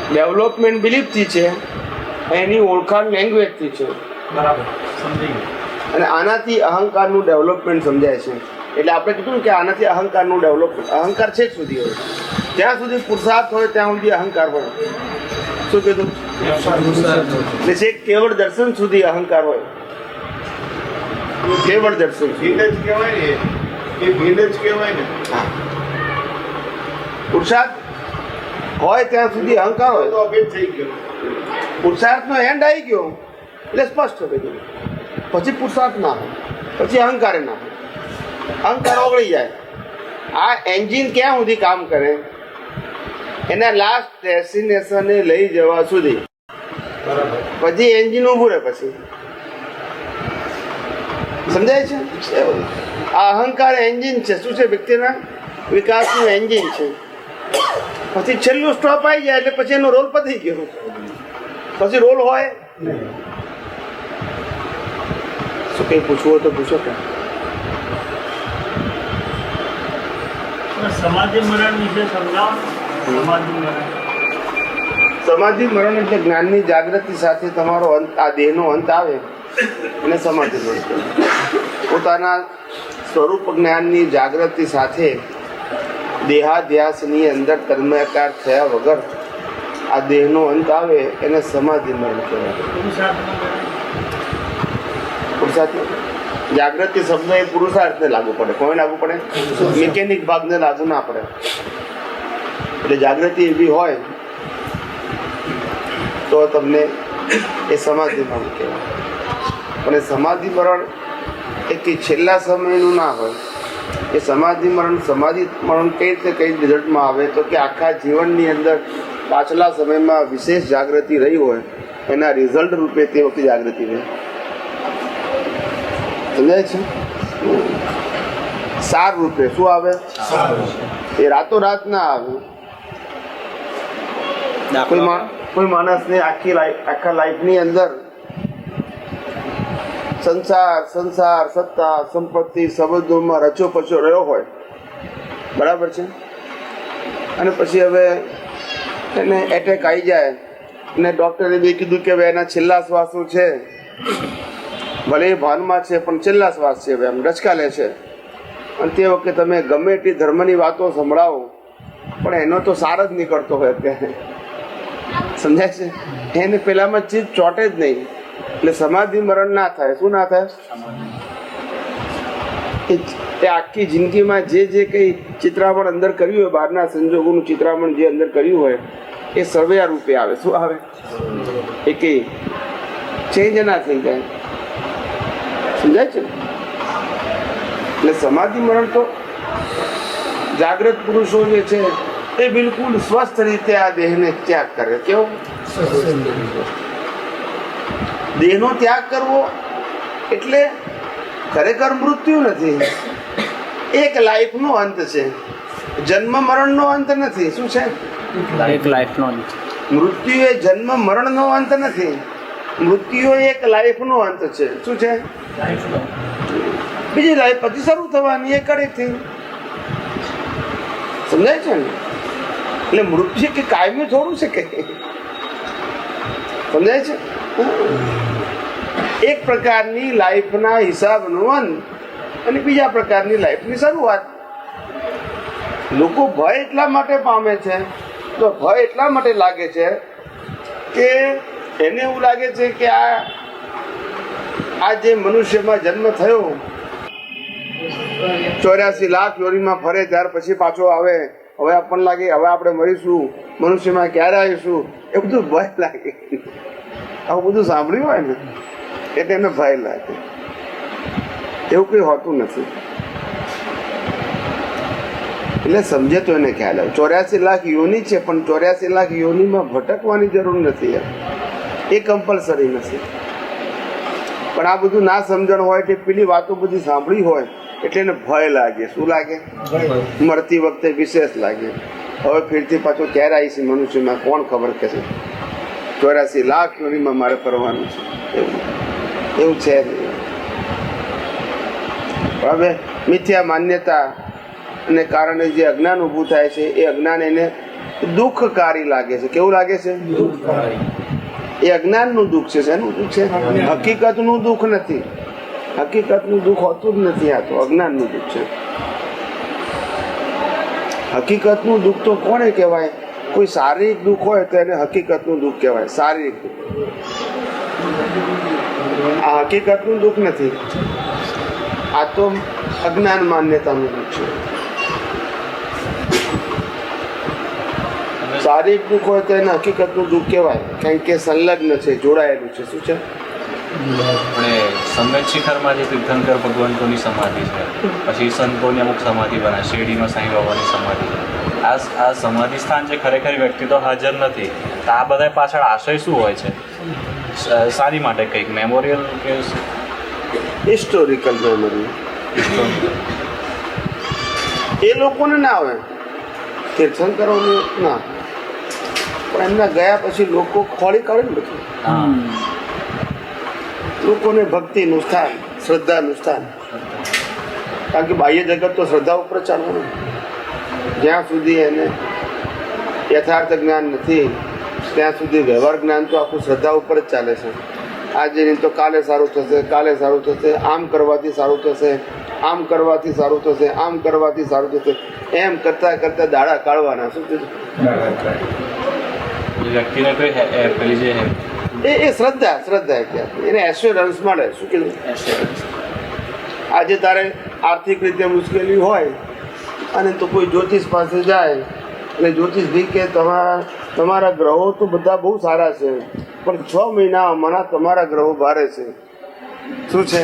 ડેવલપમેન્ટ બિલીફથી છે, એની ઓળખાણ લેંગ્વેજથી છે. અને આનાથી અહંકારનું ડેવલપમેન્ટ સમજાય છે. એટલે આપણે કીધું ને કે આનાથી અહંકારનું ડેવલપમેન્ટ. અહંકાર છેક સુધી હોય, જ્યાં સુધી પુરુષાર્થ હોય ત્યાં સુધી અહંકાર હોય. શું કીધું? એટલે છેક કેવળ દર્શન સુધી અહંકાર હોય. કેવળ દર્શન ભીડ જ કહેવાય ને, એ ભીડ જ કહેવાય ને. પુરુષાર્થ હોય ત્યાં સુધી અહંકાર હોય. તો અભેદ થઈ ગયો. પુરુષાર્થનો એન્ડ આવી ગયો એટલે સ્પષ્ટ થઈ ગયું. પછી પુરુષાર્થ ના હોય, પછી અહંકાર ના હોય. અહંકાર ઓગળી જાય. આ એન્જિન ક્યાં સુધી કામ કરે? એના લાસ્ટ ડેસ્ટિનેશને લઈ જવા સુધી. પછી એન્જિન ઊભું રહે. પછી સમજાય છે? આ અહંકાર એન્જિન છે. શું છે? વ્યક્તિના વિકાસનું એન્જિન છે. પછી છેલ્લું સ્ટોપ આવી જાય એટલે પછી એનો રોલ પતી ગયો. પછી રોલ હોય. શું કંઈ પૂછવું હોય તો પૂછો. કે સમાધિ મરણ વિશે સમજાવો. સમાધિ મરણ એટલે જ્ઞાનની જાગૃતિ સાથે તમારો અંત, આ દેહનો અંત આવે એને સમાધિ મરણ કહેવાય. પોતાના સ્વરૂપ જ્ઞાનની જાગૃતિ સાથે દેહાધ્યાસની અંદર તન્મયાકાર થયા વગર આ દેહનો અંત આવે એને સમાધિ મરણ કહેવાય. પુરુષાર્થ જાગૃતિ શબ્દ એ પુરુષાર્થને લાગુ પડે. કોઈ લાગુ પડે? મિકેનિક ભાગને લાગુ ના પડે. એટલે જાગૃતિ એવી હોય તો તમને એ સમાધિ મરણ કહેવાય. પણ એ સમાધિ મરણ એ છેલ્લા સમયનું ના હોય. એ સમાધિ મરણ કઈ રીતે કઈ રિઝલ્ટમાં આવે તો કે આખા જીવનની અંદર પાછલા સમયમાં વિશેષ જાગૃતિ રહી હોય એના રિઝલ્ટ રૂપે તે વખતે જાગૃતિ રહે. સમજાય છે? સાર રૂપે. શું આવે? એ રાતોરાત ના આવે. કોઈ માણસને આખા લાઈફની અંદર સંસાર સત્તા સંપત્તિ સંબંધોમાં રચો પચો રહ્યો હોય. બરાબર છે? અને પછી હવે એને એટેક આવી જાય અને ડૉક્ટરે બી કીધું કે ભાઈ એના છેલ્લા શ્વાસો છે, ભલે એ ભાનમાં છે પણ છેલ્લા શ્વાસ છે, એમ ડચકા લે છે. અને તે વખતે તમે ગમે એટલી ધર્મની વાતો સંભળાવો પણ એનો તો સાર જ નીકળતો હોય અત્યારે, સમજાય છે? એને પેલામાં ચીજ ચોટે જ નહીં, એટલે સમાધિ મરણ ના થાય. શું ના થાય? એ આખી જિંદગીમાં જે કંઈ ચિત્રામણ અંદર કર્યું હોય, બહારના સંજોગોનું ચિત્રામણ જે અંદર કર્યું હોય એ સર્વૈયા રૂપે આવે. શું આવે? એ કંઈ ચેન્જ ના થઈ જાય, સમજાય છે? એટલે સમાધિ મરણ તો જાગ્રત પુરુષો જે છે એ બિલકુલ સ્વસ્થ રીતે આ દેહને ત્યાગ કરે. કેવો? દેહનો ત્યાગ કરવો એટલે ખરેખર મૃત્યુ નથી, એક લાઈફનો અંત છે. જન્મ મરણનો અંત નથી. શું છે? એક લાઈફનો અંત. મૃત્યુ એ જન્મ મરણનો અંત નથી, મૃત્યુ એક લાઈફનો અંત છે. શું છે? બીજી લાઈફ પછી શરૂ થવાની એ કરેથી. સમજાય છે ને? એટલે મૃત્યુ કે કાયમી થોડું છે કે, સમજાય છે? એક પ્રકારની લાઈફના હિસાબનો અંત અને બીજા પ્રકારની લાઈફની શરૂઆત. લોકો ભય એટલા માટે પામે છે, તો ભય એટલા માટે લાગે છે કે એને એવું લાગે છે કે આ જે મનુષ્યમાં જન્મ થયો 84 લાખ યોનીમાં ફરે ત્યાર પછી પાછો આવે, હવે આપણને લાગે હવે આપણે મરીશું, મનુષ્યમાં ક્યારે આવીશું, એ બધું ભય લાગે. આવું બધું સાંભળ્યું હોય ને એટલે એને ભય લાગે. એવું કંઈ હોતું નથી. એટલે સમજે તો એને ખ્યાલ આવે 84 લાખ યોની છે, પણ 84 લાખ યોનીમાં ભટકવાની જરૂર નથી, એ કમ્પલસરી નથી. પણ આ બધું ના સમજણ હોય કે પેલી વાતો બધી સાંભળી હોય એટલે એને ભય લાગે. શું લાગે? મરતી વખતે વિશેષ લાગે. હવે ફરીથી પાછો ક્યારે આવીશ મનુષ્યમાં કોણ ખબર કે છે? 84 લાખ યોનીમાં મારે કરવાનું છે, એવું છે. હવે મિથ્યા માન્યતા અને કારણે જે અજ્ઞાન ઊભું થાય છે એ અજ્ઞાન એને દુઃખકારી લાગે છે. કેવું લાગે છે? એ અજ્ઞાનનું દુઃખ છે. શેનું દુઃખ છે? હકીકતનું દુઃખ નથી. હકીકતનું દુઃખ હોતું જ નથી, આ તો અજ્ઞાનનું દુઃખ છે. હકીકતનું દુઃખ તો કોને કહેવાય? કોઈ શારીરિક દુઃખ હોય તો એને હકીકતનું દુઃખ કહેવાય. શારીરિક દુઃખ, આ હકીકતનું દુઃખ નથી, આ તો અજ્ઞાન માન્યતાનું દુઃખ છે. શારીરિક દુઃખ હોય તો એને હકીકતનું દુઃખ કહેવાય, કારણ કે સંલગ્ન છે, જોડાયેલું છે. શું છે? આપણે સમ્યક શિખરમાં જે તીર્થંકર ભગવંતોની સમાધિ છે, પછી સંતોની અમુક સમાધિ બને, શિરડીમાં સાંઈ બાબાની સમાધિ છે. આ સમાધિ સ્થાન છે, ખરેખર વ્યક્તિ તો હાજર નથી. તો આ બધા પાછળ આશય શું હોય છે? સારી માટે કંઈક મેમોરિયલ કે હિસ્ટોરિકલ મેમરી એ લોકોને ના આવે, તીર્થંકરોને ના, પણ એમના ગયા પછી લોકો ખોળી કાઢે ને બધું. લોકોને ભક્તિનું સ્થાન, શ્રદ્ધાનું સ્થાન. કારણ કે બાહ્ય જગત તો શ્રદ્ધા ઉપર ચાલવાનું. જ્યાં સુધી એને યથાર્થ જ્ઞાન નથી ત્યાં સુધી વ્યવહાર જ્ઞાન તો આખું શ્રદ્ધા ઉપર જ ચાલે છે. આજે નહીં તો કાલે સારું થશે, કાલે સારું થશે, આમ કરવાથી સારું થશે, આમ કરવાથી સારું થશે, આમ કરવાથી સારું થશે, એમ કરતાં કરતાં દાડા કાઢવાના. શું થયું? વ્યક્તિને કોઈ પેલી જે એ શ્રદ્ધા કે એને એશ્યોરન્સ મળે. શું કીધું? આજે તારે આર્થિક રીતે મુશ્કેલી હોય અને તો કોઈ જ્યોતિષ પાસે જાય એટલે જ્યોતિષ ભાઈ કે તમારા ગ્રહો તો બધા બહુ સારા છે, પણ 6 મહિના હમણાં તમારા ગ્રહો ભારે છે. શું છે?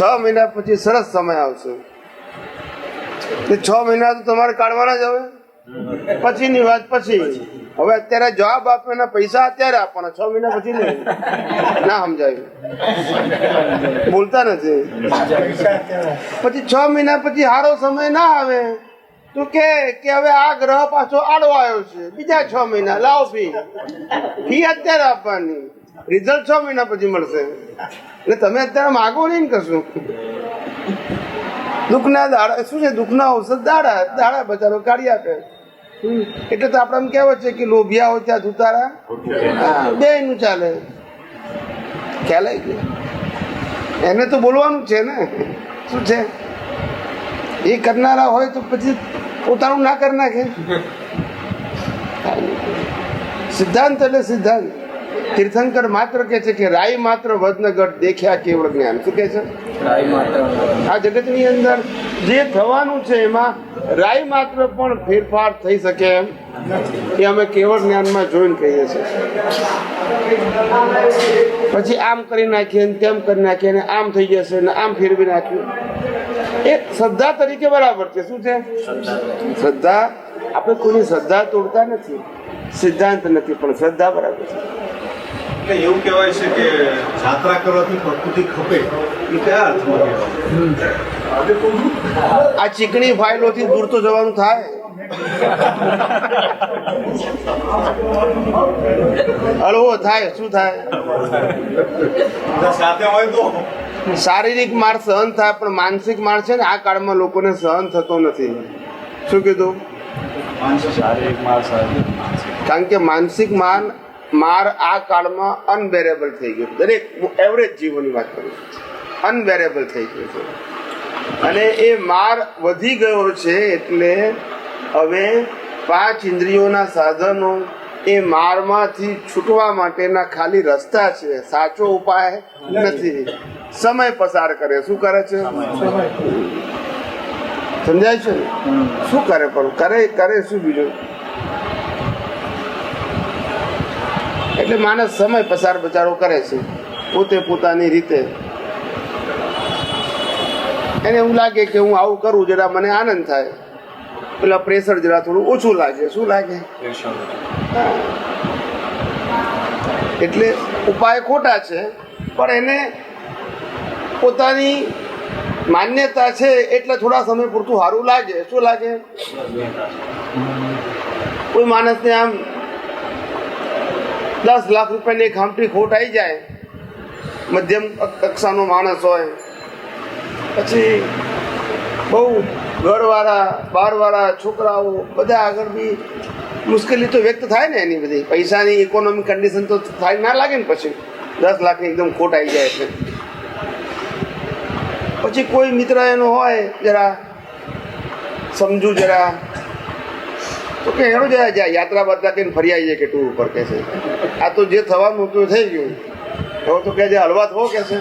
6 મહિના પછી સરસ સમય આવશે. 6 મહિના તો તમારે કાઢવાના જ. હવે પછીની વાત પછી. હવે અત્યારે જવાબ આપે ને પૈસા અત્યારે આપવાના, 6 મહિના પછી નહીં. ના સમજાયું? બોલતા નથી. પછી 6 મહિના પછી સારો સમય ના આવે તો કે હવે આ ગ્રહ પાછો આડો આવ્યો છે, બીજા 6 મહિના લાવો ફી અત્યારે આપવાની, રિઝલ્ટ 6 મહિના પછી મળશે. એટલે તમે અત્યારે માગો નહીં ને કશું. દુઃખના દાડા શું છે? દુઃખના ઔષધ દાડા બચારો કાઢી આપે. એટલે તો આપણે એમ કહેવત છે કે લોભિયા હોય ત્યાં ધુતારા, હા, બેયનું ચાલે. ખ્યાલ આવી ગયો? એને તો બોલવાનું છે ને. શું છે એ કરનારા હોય તો પછી પોતાનું ના કરી નાખે. સિદ્ધાંત એટલે સિદ્ધાંત. તીર્થંકર માત્ર કે છે કે રાય માત્ર વદનગઢ દેખ્યા કેવળ જ્ઞાન. શું કે છે? આ જગતની અંદર જે થવાનું છે એમાં રાય માત્ર પણ ફેરફાર થઈ શકે એમ એ અમે કેવળ જ્ઞાનમાં જોઈને કહીએ છીએ. પછી આમ કરી નાખીએ ને તેમ કરી નાખીએ ને આમ થઈ જશે ને આમ ફેરવી નાખ્યું. એ શ્રદ્ધા તરીકે બરાબર છે. શું છે? શ્રદ્ધા. આપણે કોઈની શ્રદ્ધા તોડતા નથી, સિદ્ધાંત નથી, પણ શ્રદ્ધા બરાબર છે. એટલે એવું કહેવાય છે કે યાત્રા કરવાથી પ્રકૃતિ ખપે, એ કયા અર્થમાં કહેવાય? આ ચીકણી ફાઇલોથી દૂર તો જવાનું થાય. હળવો થાય. શું થાય? સાથે હોય તો શારીરિક માર સહન થાય, પણ માનસિક માર છે ને આ કાળમાં લોકોને સહન થતો નથી. શું કીધું? કારણ કે માનસિક માર આ કાળમાં અનબેરેબલ થઈ ગયો. દરેક એવરેજ જીવોની વાત કરું છું, અનબેરેબલ થઈ ગયો છે. અને એ માર વધી ગયો છે એટલે હવે 5 ઇન્દ્રિયોના સાધનો એ મારમાંથી છૂટવા માટેના ખાલી રસ્તા છે, સાચો ઉપાય નથી. સમય પસાર કરે. શું કરે છે? સમજાય છે ને? શું કરે? પણ કરે શું બીજું? એટલે માણસ સમય પસાર બચારો કરે છે પોતે પોતાની રીતે. એને એવું લાગે કે હું આવું કરું જરા મને આનંદ થાય, પેલા પ્રેશર જરા થોડું ઓછું લાગે. શું લાગે? એટલે ઉપાય ખોટા છે, પણ એને પોતાની માન્યતા છે એટલે થોડા સમય પૂરતું સારું લાગે. શું લાગે? કોઈ માણસને આમ 10 લાખ રૂપિયાની એક હામટી ખોટ આવી જાય, મધ્યમ કક્ષાનો માણસ હોય, પછી બહુ ઘરવાળા બહારવાળા છોકરાઓ બધા આગળ બી મુશ્કેલી તો વ્યક્ત થાય ને. એની બધી પૈસાની ઇકોનોમિક કન્ડિશન તો થાય ના લાગે ને. પછી 10 લાખની એકદમ ખોટ આવી જાય એટલે પછી કોઈ મિત્ર એનો હોય જરા સમજુ જરા તો કે હેડો જરા યાત્રા બાત્રા કહીને ફરી આવી જાય કે ટૂર ઉપર કે છે. આ તો જે થવાનું હતું થઈ ગયું. હવે તો કે જે હળવા થવો કે છે.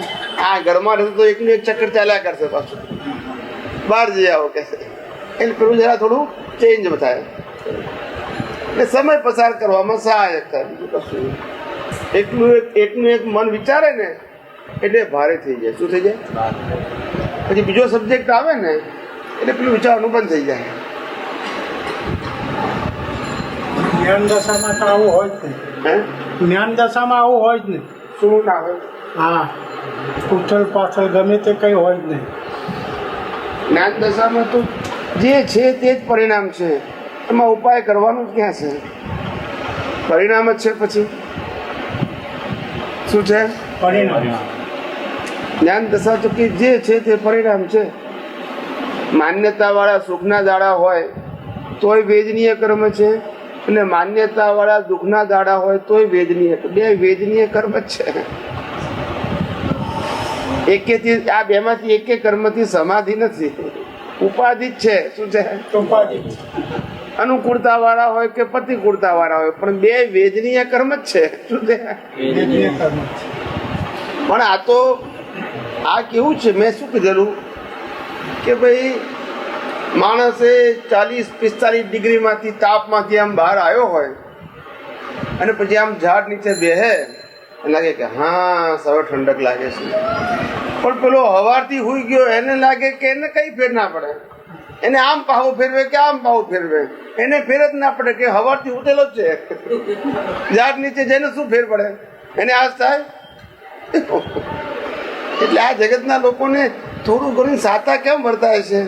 આ ઘરમાં રહેતું તો એકનું એક ચક્કર ચાલ્યા કરશે, પાછું બહાર જઈ આવો કે છે. એટલે પેલું જરા થોડું ચેન્જ થાય એટલે સમય પસાર કરવામાં સહાયક થાય. બીજું કશું એકનું એક મન વિચારે ને એટલે ભારે થઈ જાય. શું થઈ જાય? પછી બીજો સબ્જેક્ટ આવે ને એટલે પેલું વિચારવાનું બંધ થઈ જાય. જ્ઞાન દશામાં તો આવું હોય જ નહીં. જ્ઞાન દશામાં આવું હોય જ નહીં. શું ના હોય? હા, ઉછળ પાછળ ગમે તે કંઈ હોય જ નહીં. જ્ઞાન દશામાં તો જે છે તે જ પરિણામ છે. એમાં ઉપાય કરવાનું જ ક્યાં છે? પરિણામ જ છે. પછી શું છે? પરિણામ. જ્ઞાન દશા તો કે જે છે તે પરિણામ છે. માન્યતાવાળા સુખના દાડા હોય તોય વેદનીય કર્મ છે, અને માન્યતાવાળા દુઃખના દાડા હોય તોય વેદનીય. બે વેદનીય કર્મ જ છે. એકેથી આ બેમાંથી એકે કર્મથી સમાધિ નથી, ઉપાધિ જ છે. શું છે? ઉપાધિ. અનુકૂળતા વાળા હોય કે પ્રતિકૂળતા વાળા હોય, પણ બે વેદનીય કર્મ જ છે. શું છે? વેદનીય કર્મ. પણ આ તો આ કેવું છે, મેં શું કીધેલું કે ભાઈ માણસે 40-45 ડિગ્રીમાંથી તાપમાંથી આમ બહાર આવ્યો હોય અને પછી આમ ઝાડ નીચે બેહે લાગે કે હા સવાર ઠંડક લાગે છે. પણ પેલો હવારથી હુઈ ગયો એને લાગે કે એને કઈ ફેર ના પડે. એને આમ પાહો ફેરવે કે આમ પાહો ફેરવે, એને ફેર જ ના પડે કે હવારથી ઉઠેલો જ છે. ઝાડ નીચે જઈને શું ફેર પડે? એને આજ થાય. એટલે આ જગતના લોકોને થોડું ઘણું સાતા કેમ વર્તાય છે?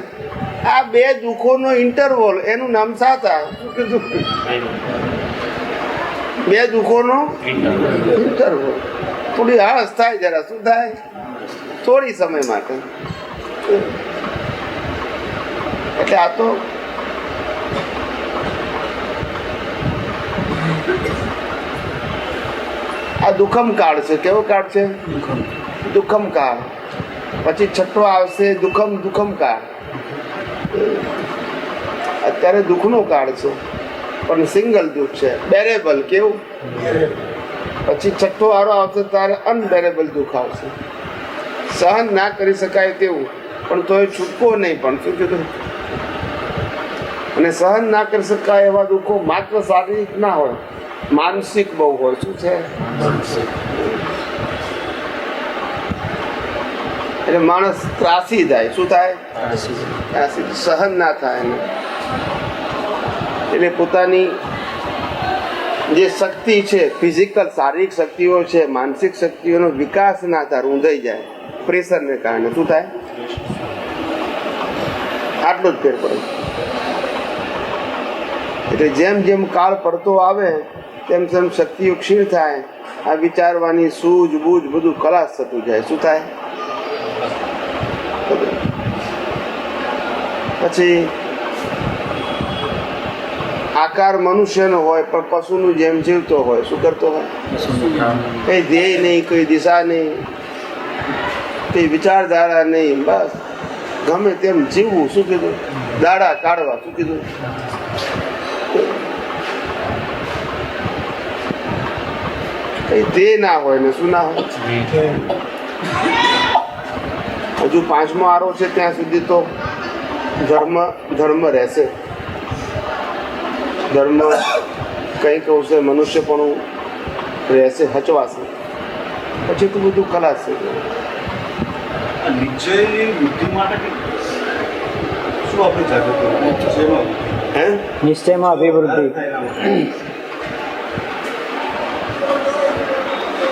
આ બે દુઃખોનો ઇન્ટરવોલ, એનું નામ સાતા. શું કીધું? બે દુઃખોનો ઇન્ટરવોલ. થોડી હળસ થાય જરા. શું થાય? થોડી સમય માટે. એટલે આ તો આ દુઃખમ કાળ છે. કેવો કાળ છે? દુઃખમ કાળ. પછી છઠ્ઠો આવશે દુઃખમ કાળ. અત્યારે દુઃખનો કાળ છે, પણ સિંગલ દુઃખ છે, બેરેબલ. કેવું? પછી છઠ્ઠો વારો આવશે ત્યારે અનબેરેબલ દુઃખ આવશે, સહન ના કરી શકાય તેવું, પણ તોય છૂટકો નહીં. પણ શું કીધું? અને સહન ના કરી શકાય એવા દુઃખો માત્ર શારીરિક ના હોય, માનસિક બહુ હોય. શું છે? એટલે માણસ ત્રાસી જાય. શું થાય? ત્રાસી. સહન ના થાય એને. એટલે પોતાની જે શક્તિ છે, ફિઝિકલ શારીરિક શક્તિઓ છે, માનસિક શક્તિઓનો વિકાસ ના થાય, ઊંધાઈ જાય પ્રેશરને કારણે. શું થાય? આટલો જ ફેર પડે. એટલે જેમ જેમ કાળ પડતો આવે તેમ તેમ શક્તિઓ ક્ષીણ થાય. આ વિચારવાની સૂઝબૂઝ બધું ખલાસ થતું જાય. શું થાય? પછી આકાર મનુષ્યનો હોય પણ પશુનું જેમ જીવતો હોય. શું કરતો હોય? કઈ ધ્યેય નહીં, કઈ દિશા નહીં, કઈ વિચારધારા નહીં, બસ ગમે તેમ જીવવું. શું કીધું? દાડા કાઢવા. શું કીધું? કઈ ધ્યેય ના હોય ને શું ના હોય. હજુ 5મો આરો છે ત્યાં સુધી તો ધર્મ રહેશે. ધર્મ કંઈક હશે, મનુષ્યપણું રહેશે, હચવાશે. પછી તો બધું ખલાસ છે. નિશ્ચયની બુદ્ધિ માટે શું આપણે જાગૃત હે? નિશ્ચયમાં અભિવૃદ્ધિ.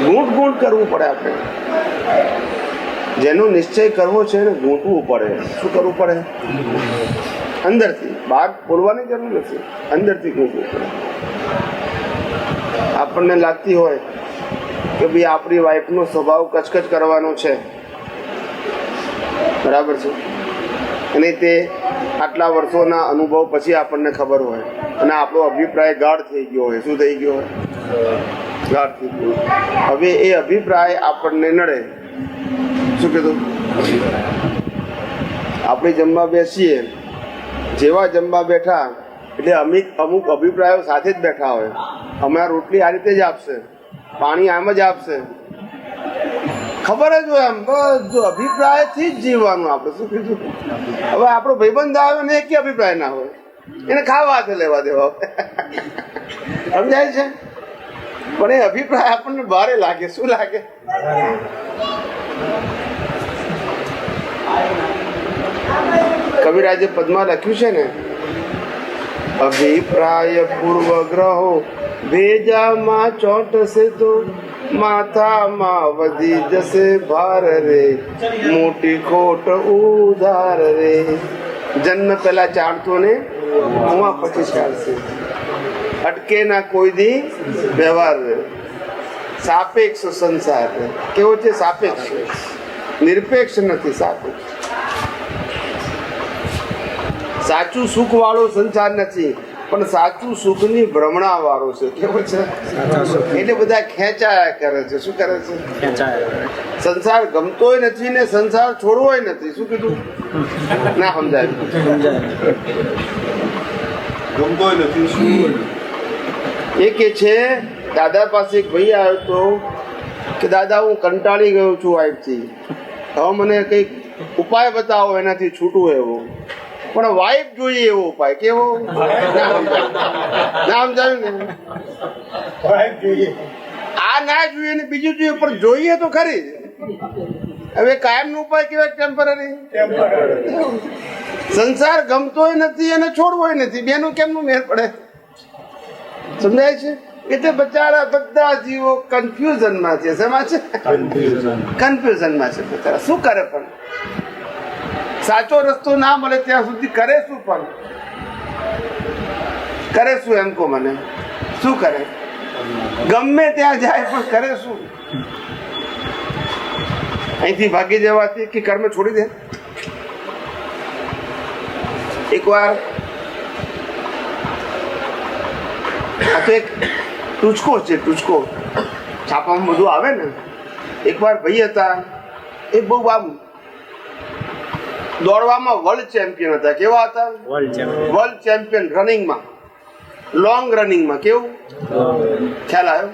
ગૂંટ કરવું પડે આપણે. જેનો નિશ્ચય કરવો છે એને ગૂંટવું પડે. શું કરવું પડે? અંદરથી. બહાર બોલવાની જરૂર નથી, અંદરથી ગૂંટવું પડે. આપણને લાગતી હોય કે ભાઈ આપણી વાઈફનો સ્વભાવ કચકચ કરવાનો છે, બરાબર છે, અને તે આટલા વર્ષોના અનુભવ પછી આપણને ખબર હોય અને આપણો અભિપ્રાય ગાઢ થઈ ગયો હોય. શું થઈ ગયો હોય? ગાઢ થઈ ગયો. હવે એ અભિપ્રાય આપણને નડે. શું કીધું? આપણે જમવા બેસીએ, જેવા જમવા બેઠા એટલે અમુક અભિપ્રાયો સાથે જ બેઠા હોય. અમારા રોટલી આ રીતે જ આપશે, પાણી આમ જ આપશે, ખબર જ હોય. આમ બધું અભિપ્રાયથી જ જીવવાનું આપણે. શું કીધું? હવે આપણો ભાઈબંધ આવ્યો ને એક અભિપ્રાય ના હોય, એને ખાવા હાથે લેવા દેવા સમજાય છે. પણ એ અભિપ્રાય આપણને ભારે લાગે. શું લાગે? કવિરાજે પદમાં લખ્યું છે ને, અભિપ્રાય પૂર્વગ્રહો ભેજામાં ચોંટશે તો માથામાં વધી જશે ભાર રે, મોટી ખોટ ઉધાર રે. જન્મ પહેલા ચાણતો ને હુઆ પછી ચાલશે, અટકે ના કોઈ દી વ્યવહાર રે. સાપેક્ષ સંસાર રે. કેવો છે? સાપેક્ષ, નિરપેક્ષ નથી, સાપેક્ષ. સાચું સુખ વાળો સંસાર નથી, પણ સાચું સુખની ભ્રમણા વાળો છે. કેવું છે? એટલે બધા ખેંચાયા કરે છે. શું કરે છે? સંસાર ગમતોય નથી ને સંસાર છોડવોય નથી. શું કીધું? ના સમજાય? ગમતોય નથી, શું એ કે છે, દાદા પાસે એક ભાઈ આવ્યો તો કે દાદા હું કંટાળી ગયો છું વાઈફથી, હવે મને કંઈક ઉપાય બતાવો એનાથી છૂટવું એવો. પણ વાઈફ જોઈએ એવો ઉપાય. કેવો? ના સમજાયું ને? આ ના જોઈએ ને બીજું જોઈએ, પણ જોઈએ તો ખરી. હવે કાયમ નો ઉપાય કેવાય? ટેમ્પરરી. સંસાર ગમતોય નથી અને છોડવોય નથી, બેનું કેમનું મેળ પડે? સમજાય છે? એટલે બચારા બધા જીવો કન્ફ્યુઝનમાં છે. શેમાં છે? કન્ફ્યુઝનમાં છે બચારા. શું કરે? પણ સાચો રસ્તો ના મળે ત્યાં સુધી કરે શું? પણ કરે શું? એમ કહો મને. શું કરે? ગમે ત્યાં જાય પણ કરે શું? અહીંથી ભાગી જવાથી કે કર્મ છોડી દે. એકવાર આ તો એક ટૂચકો છે, ટૂચકો છાપામાં બધું આવે ને. એકવાર ભાઈ હતા, એ બહુ આમ દોડવામાં વર્લ્ડ ચેમ્પિયન હતા. કેવા હતા? વર્લ્ડ ચેમ્પિયન રનિંગમાં, લોંગ રનિંગમાં. કેવું ખ્યાલ આવ્યો?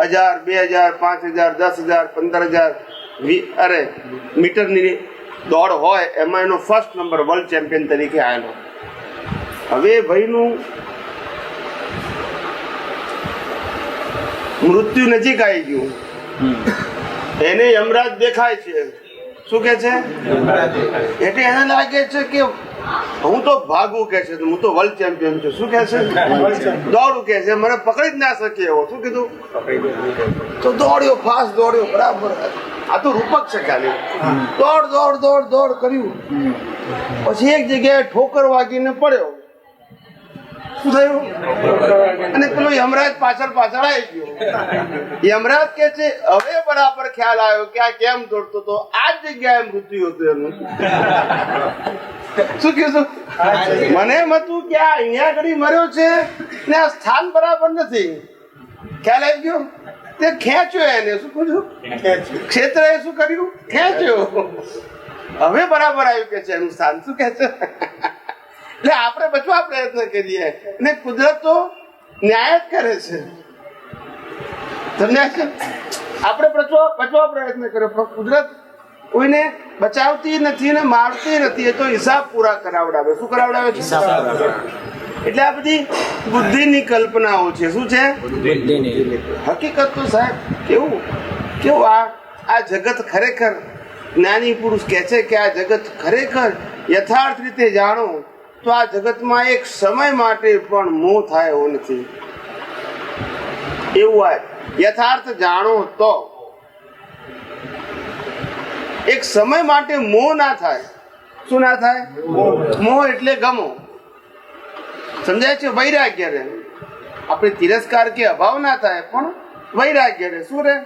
1000, 2000, 5000, 10,000, 15,000 અરે મીટરની દોડ હોય એમાં એનો ફર્સ્ટ નંબર વર્લ્ડ ચેમ્પિયન તરીકે આવેલો. હવે ભાઈનું મૃત્યુ નજીક આવી ગયું. એને યમરાજ દેખાય છે. શું કે છે? એટલે એને લાગે છે કે હું તો ભાગું કે છે, હું તો વર્લ્ડ ચેમ્પિયન છું. શું કે છે? દોડું કે છે, મને પકડી જ ના શકે એવો. શું કીધું? તો દોડ્યો, ફાસ્ટ દોડ્યો, બરાબર. આ તો રૂપક છે ખાલી. દોડ દોડ દોડ દોડ કર્યું, પછી એક જગ્યાએ ઠોકર વાગીને પડ્યો. શું થયું? અને પેલો યમરાજ પાછળ પાછળ આવી ગયો. યમરાજ કે છે હવે બરાબર ખ્યાલ આવ્યો કે આ કેમ દોડતો હતો. આ જ જગ્યાએ મૃત્યુ હતું એનું. શું કીધું? મને એમ હતું કે આ અહીંયા ઘડી મર્યો છે ને આ સ્થાન બરાબર નથી. ખ્યાલ આવી ગયો? તે ખેંચ્યો એને. શું કર્યું? ક્ષેત્ર એ શું કર્યું? ખેંચ્યો. હવે બરાબર આવ્યું કે છે એનું સ્થાન. શું કે છે? એટલે આપણે બચવા પ્રયત્ન કરીએ ને કુદરત તો ન્યાય જ કરે છે. સમજાય છે? આપણે બચવા પ્રયત્ન કર્યો પણ કુદરત કોઈને બચાવતી નથી ને મારતી નથી. એ તો હિસાબ પૂરા કરાવડાવે. શું કરાવડાવે છે? એટલે આ બધી બુદ્ધિની કલ્પનાઓ છે. શું છે? હકીકત તો સાહેબ કેવું આ જગત ખરેખર જ્ઞાની પુરુષ કહે છે કે આ જગત ખરેખર યથાર્થ રીતે જાણો તો આ જગતમાં એક સમય માટે પણ મોહ થાય એવો નથી. એવું આ યથાર્થ જાણો તો એક સમય માટે મોહ ના થાય. શું ના થાય? મોહ એટલે ગમો. સમજાય છે? વૈરાગ્ય રે. આપણે તિરસ્કાર કે અભાવ ના થાય પણ વૈરાગ્ય રે. શું રે?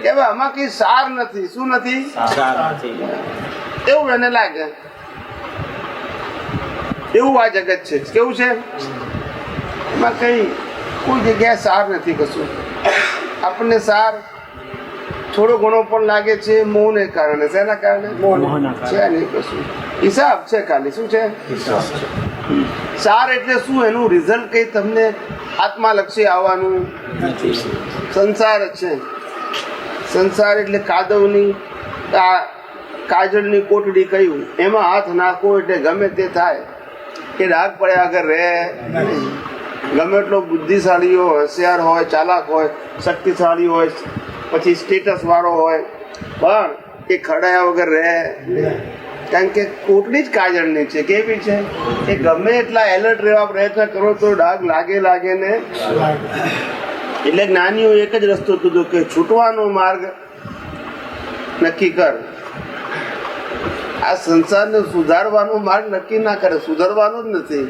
હવે આમાં કઈ સાર નથી. શું નથી? એવું એને લાગે. એવું આ જગત છે. કેવું છે? એમાં કઈ કોઈ જગ્યાએ સાર નથી. કશું આપણને સાર થોડો ઘણો પણ લાગે છે મોહને કારણે. શેના કારણે? છે નહીં કશું. હિસાબ છે ખાલી. શું છે? સાર એટલે શું? એનું રિઝલ્ટ કઈ તમને આત્માલક્ષી આવવાનું સંસાર છે. સંસાર એટલે કાદવની કાજળની કોટડી કહ્યું એમાં હાથ નાખો એટલે ગમે તે થાય. કે ડાઘ પડ્યા આગળ રહે. ગમે એટલો બુદ્ધિશાળી હોય, હોશિયાર હોય, ચાલાક હોય, શક્તિશાળી હોય, પછી સ્ટેટસ વાળો હોય, પણ એ ખડાયા વગર રહે. કારણ કે કોટડી જ કાજળની છે. કેવી છે? એ ગમે એટલા એલર્ટ રહેવા પ્રયત્ન કરો તો ડાઘ લાગે ને. એટલે જ્ઞાનીઓ એક જ રસ્તો કીધો કે છૂટવાનો માર્ગ નક્કી કર. આ સંસારને સુધારવાનો માર્ગ નક્કી ના કરે. સુધારવાનો જ નથી.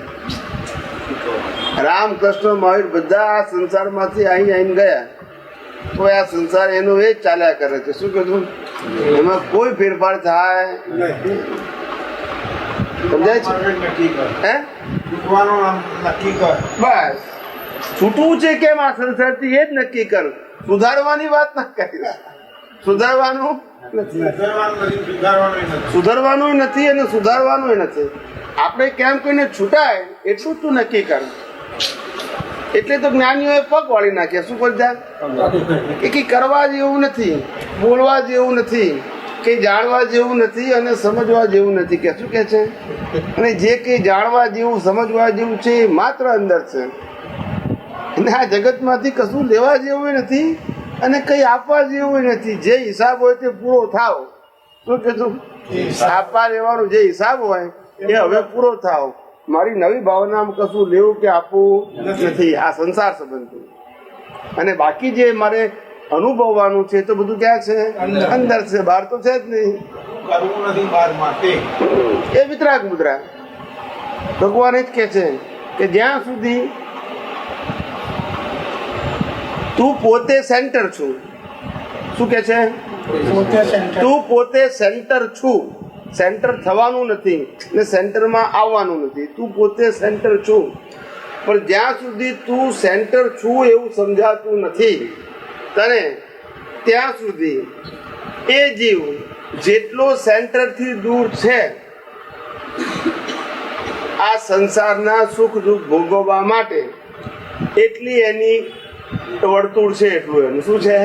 રામકૃષ્ણ મહાવીર બધા આ સંસારમાંથી આવીને ગયા તો આ સંસાર એનો એ જ ચાલ્યા કરે છે. શું કીધું? એમાં કોઈ ફેરફાર થાય. સમજાય છે? હે? બસ છૂટવું છે કેમ આ સંસારથી એ જ નક્કી કર. સુધારવાની વાત ના કરી. સુધારવાનું સુધારવાનું નથી અને સુધારવાનું નથી. આપણે કેમ કોઈને છૂટાય એટલું તું નક્કી કર. એટલે તો જ્ઞાનીઓએ પગ વાળી નાખ્યા. શું બોલતા? કે કરવા જેવું નથી, બોલવા જેવું નથી, કંઈ જાણવા જેવું નથી અને સમજવા જેવું નથી. કે શું કે છે? અને જે કંઈ જાણવા જેવું સમજવા જેવું છે એ માત્ર અંદર છે. અને આ જગતમાંથી કશું લેવા જેવું નથી અને કંઈ આપવા જેવું નથી. જે હિસાબ હોય તે પૂરો થાવ. શું કીધું? આપવા લેવાનો જે હિસાબ હોય એ હવે પૂરો થાવ. મારી નવી ભાવનામાં કશું લેવું કે આપવું નથી. આ સંસાર સંબંધ. અને બાકી જે મારે અનુભવવાનું છે તો બધું ક્યાં છે? અંદર છે. બહાર તો છે જ નહીં. એ વિતરાગ મુદ્રા. ભગવાન જ કે છે કે જ્યાં સુધી તું પોતે સેન્ટર છું. શું કે છે? તું પોતે સેન્ટર છું. સેન્ટર થવાનું નથી ને સેન્ટરમાં આવવાનું નથી. તું પોતે સેન્ટર છું. પણ જ્યાં સુધી તું સેન્ટર છું એવું સમજાતું નથી તને, ત્યાં સુધી એ જીવ જેટલો સેન્ટરથી દૂર છે આ સંસારના સુખ દુઃખ ભોગવવા માટે એટલી એની વર્તુળ છે, એટલું એનું શું છે,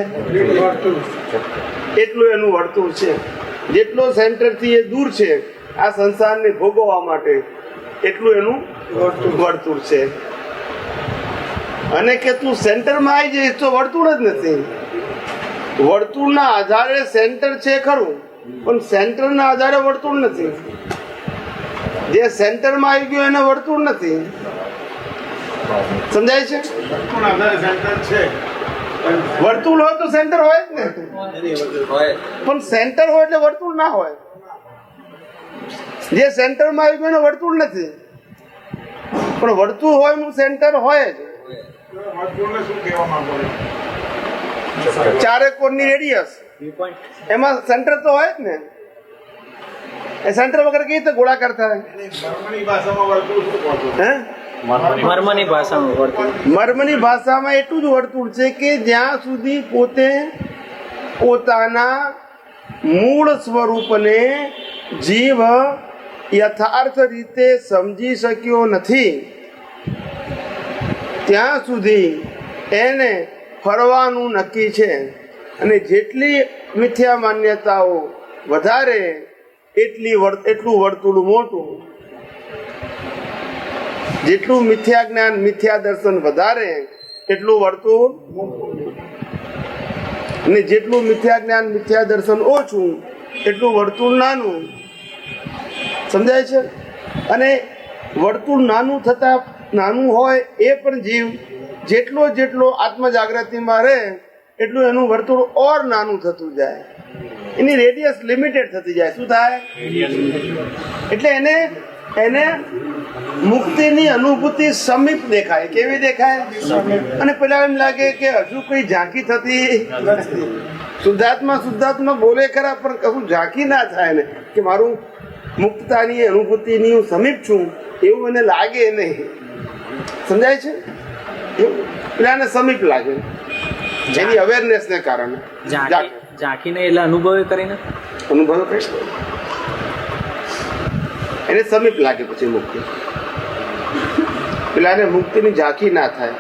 એટલું એનું વર્તુળ છે. જેટલો સેન્ટરથી એ દૂર છે આ સંસારને ભોગવવા માટે એટલું એનું વર્તુળ છે. અને કે તું સેન્ટરમાં આવી જઈશ તો વર્તુળ જ નથી. વર્તુળના આધારે સેન્ટર છે ખરું, પણ સેન્ટરના આધારે વર્તુળ નથી. જે સેન્ટરમાં આવી ગયો એને વર્તુળ નથી. સમજાય છે? વર્તુળ હોય તો સેન્ટર હોય જ ને, પણ સેન્ટર હોય એટલે વર્તુળ ના હોય. જે સેન્ટરમાં આવી ગયું એને વર્તુળ નથી, પણ વર્તુળ હોય એનું સેન્ટર હોય જ. ચારે કોણની રેડિયસ એમાં સેન્ટર તો હોય જ ને. એ સેન્ટર વગર કેવી રીતે ગોળાકાર થાય? મર્મની ભાષામાં વર્તુળ, મર્મની ભાષામાં એટલું જ વર્તુળ છે કે જ્યાં સુધી પોતે પોતાના મૂળ સ્વરૂપને જીવ યથાર્થ રીતે સમજી શક્યો નથી ત્યાં સુધી એને ફરવાનું નક્કી છે. અને જેટલી મિથ્યા માન્યતાઓ વધારે એટલું વર્તુળ મોટું. જેટલું મિથ્યા જ્ઞાન મિથ્યા દર્શન વધારે એટલું વર્તુળ, અને જેટલું મિથ્યા જ્ઞાન મિથ્યા દર્શન ઓછું એટલું વર્તુળ નાનું. સમજાય છે? અને વર્તુળ નાનું હોય એ પણ જીવ જેટલો આત્મ જાગૃતિમાં રહે એટલું એનું વર્તુળ ઓર નાનું થતું જાય. એની રેડિયસ લિમિટેડ થતી જાય. શું થાય? એટલે એને મુક્તિની અનુભૂતિ સમીપ દેખાય. કેવી દેખાય? અને પેલા એમ લાગે કે હજુ કોઈ ઝાંકી થતી નથી. શુદ્ધાત્મા બોલે ખરા, પણ કશું ઝાંકી ના થાય ને કે મારું મુક્તતાની અનુભૂતિની હું સમીપ છું એવું મને લાગે નહીં. સમજાય છે? પેલાને સમીપ લાગે એની અવેરનેસને કારણે. ઝાંકીને એટલે અનુભવ કરીને એને સમીપ લાગે પછી મુક્તિ. પેલાને મુક્તિની ઝાંખી ના થાય.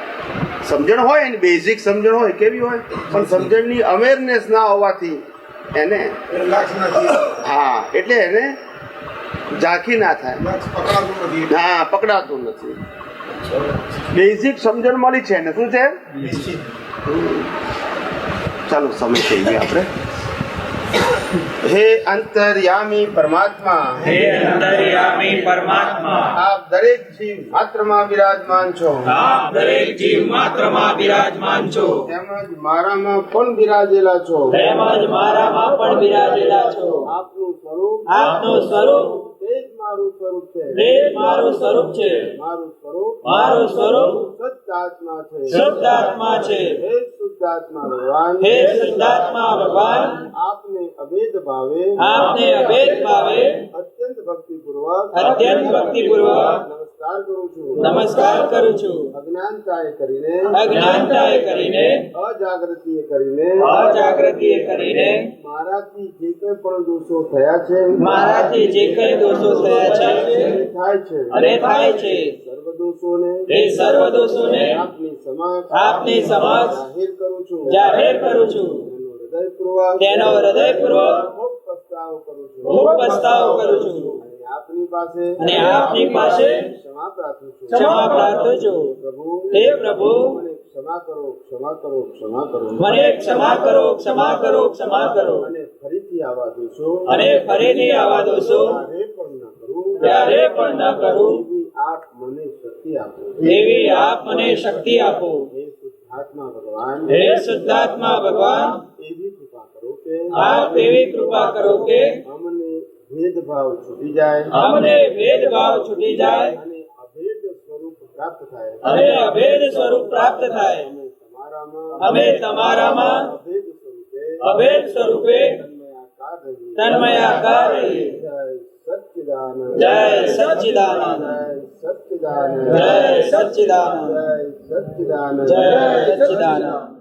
સમજણ હોય એની બેઝિક સમજણ હોય, કેવી હોય, પણ સમજણની અવેરનેસ ના હોવાથી એને હા એટલે એને ઝાંખી ના થાય. હા, પકડાતું નથી. બેઝિક સમજણ મળી છે ને. શું છે? ચાલો સમય થઈ ગયો આપણે. હે અંતર્યામી પરમાત્મા, હે અંતર્યામી પરમાત્મા, આપ દરેક જીવ માત્રમાં બિરાજમાન છો. આપ દરેક જીવ માત્રમાં બિરાજમાન છો. તેમજ મારામાં પણ બિરાજેલા છો. તેમજ મારામાં પણ બિરાજેલા છો. આપનું સ્વરૂપ, આપનું સ્વરૂપ તે જ મારું સ્વરૂપ છે. તે જ મારું સ્વરૂપ છે. મારું સ્વરૂપ શુદ્ધ આત્મા છે. શુદ્ધ આત્મા છે. હે શુદ્ધ આત્મા ભગવાન, હે શુદ્ધાત્મા ભગવાન, આપને અભેદ ભાવે આપને અભેદ ભાવે અત્યંત ભક્તિપૂર્વક અત્યંત ભક્તિપૂર્વક નમસ્કાર કરું છું. નમસ્કાર કરું છું. અજ્ઞાનતાએ કરીને, અજ્ઞાનતાએ કરીને, અજાગૃતિએ કરીને, અજાગૃતિએ કરીને મારાથી જે કંઈ પણ દોષો થયા છે, મારાથી જે કંઈ દોષો થયા છે થાય છે અને થાય છે સર્વ દોષોને એ સર્વ દોષોને આપની સમક્ષ આપની સમક્ષ જાહેર કરું છું. જાહેર કરું છું. તેનો હૃદયપૂર્વક તેનો હૃદયપૂર્વક ખૂબ પસ્તાવો કરું છું. ખૂબ પસ્તાવો કરું છું. અને આપની પાસે ક્ષમા પ્રાર્થું છું. ક્ષમા પ્રાર્થું છું. પ્રભુ, હે પ્રભુ, મને ક્ષમા કરો, ક્ષમા કરો, ક્ષમા કરો. મને ક્ષમા કરો, ક્ષમા કરો, ક્ષમા કરો. અને ફરીથી આવા દોષો અને ફરીથી આવા દોષો ક્યારે પણ ન કરું. એવી આપ મને શક્તિ આપો. એવી આપ મને શક્તિ આપો. હે શુદ્ધાત્મા ભગવાન, હે શુદ્ધાત્મા ભગવાન, એવી કૃપા કરો કે આપ એવી કૃપા કરો કે અમને ભેદભાવ છૂટી જાય, અમને ભેદભાવ છૂટી જાય અને અભેદ સ્વરૂપ પ્રાપ્ત થાય. અને અભેદ સ્વરૂપ પ્રાપ્ત થાય. અમે તમારામાં અભેદ સ્વરૂપે તન્મયાકાર રહીએ. સચ્ચિદાનંદ જય સચ્ચિદાનંદ જય સચ્ચિદાનંદ જય સચ્ચિદાનંદ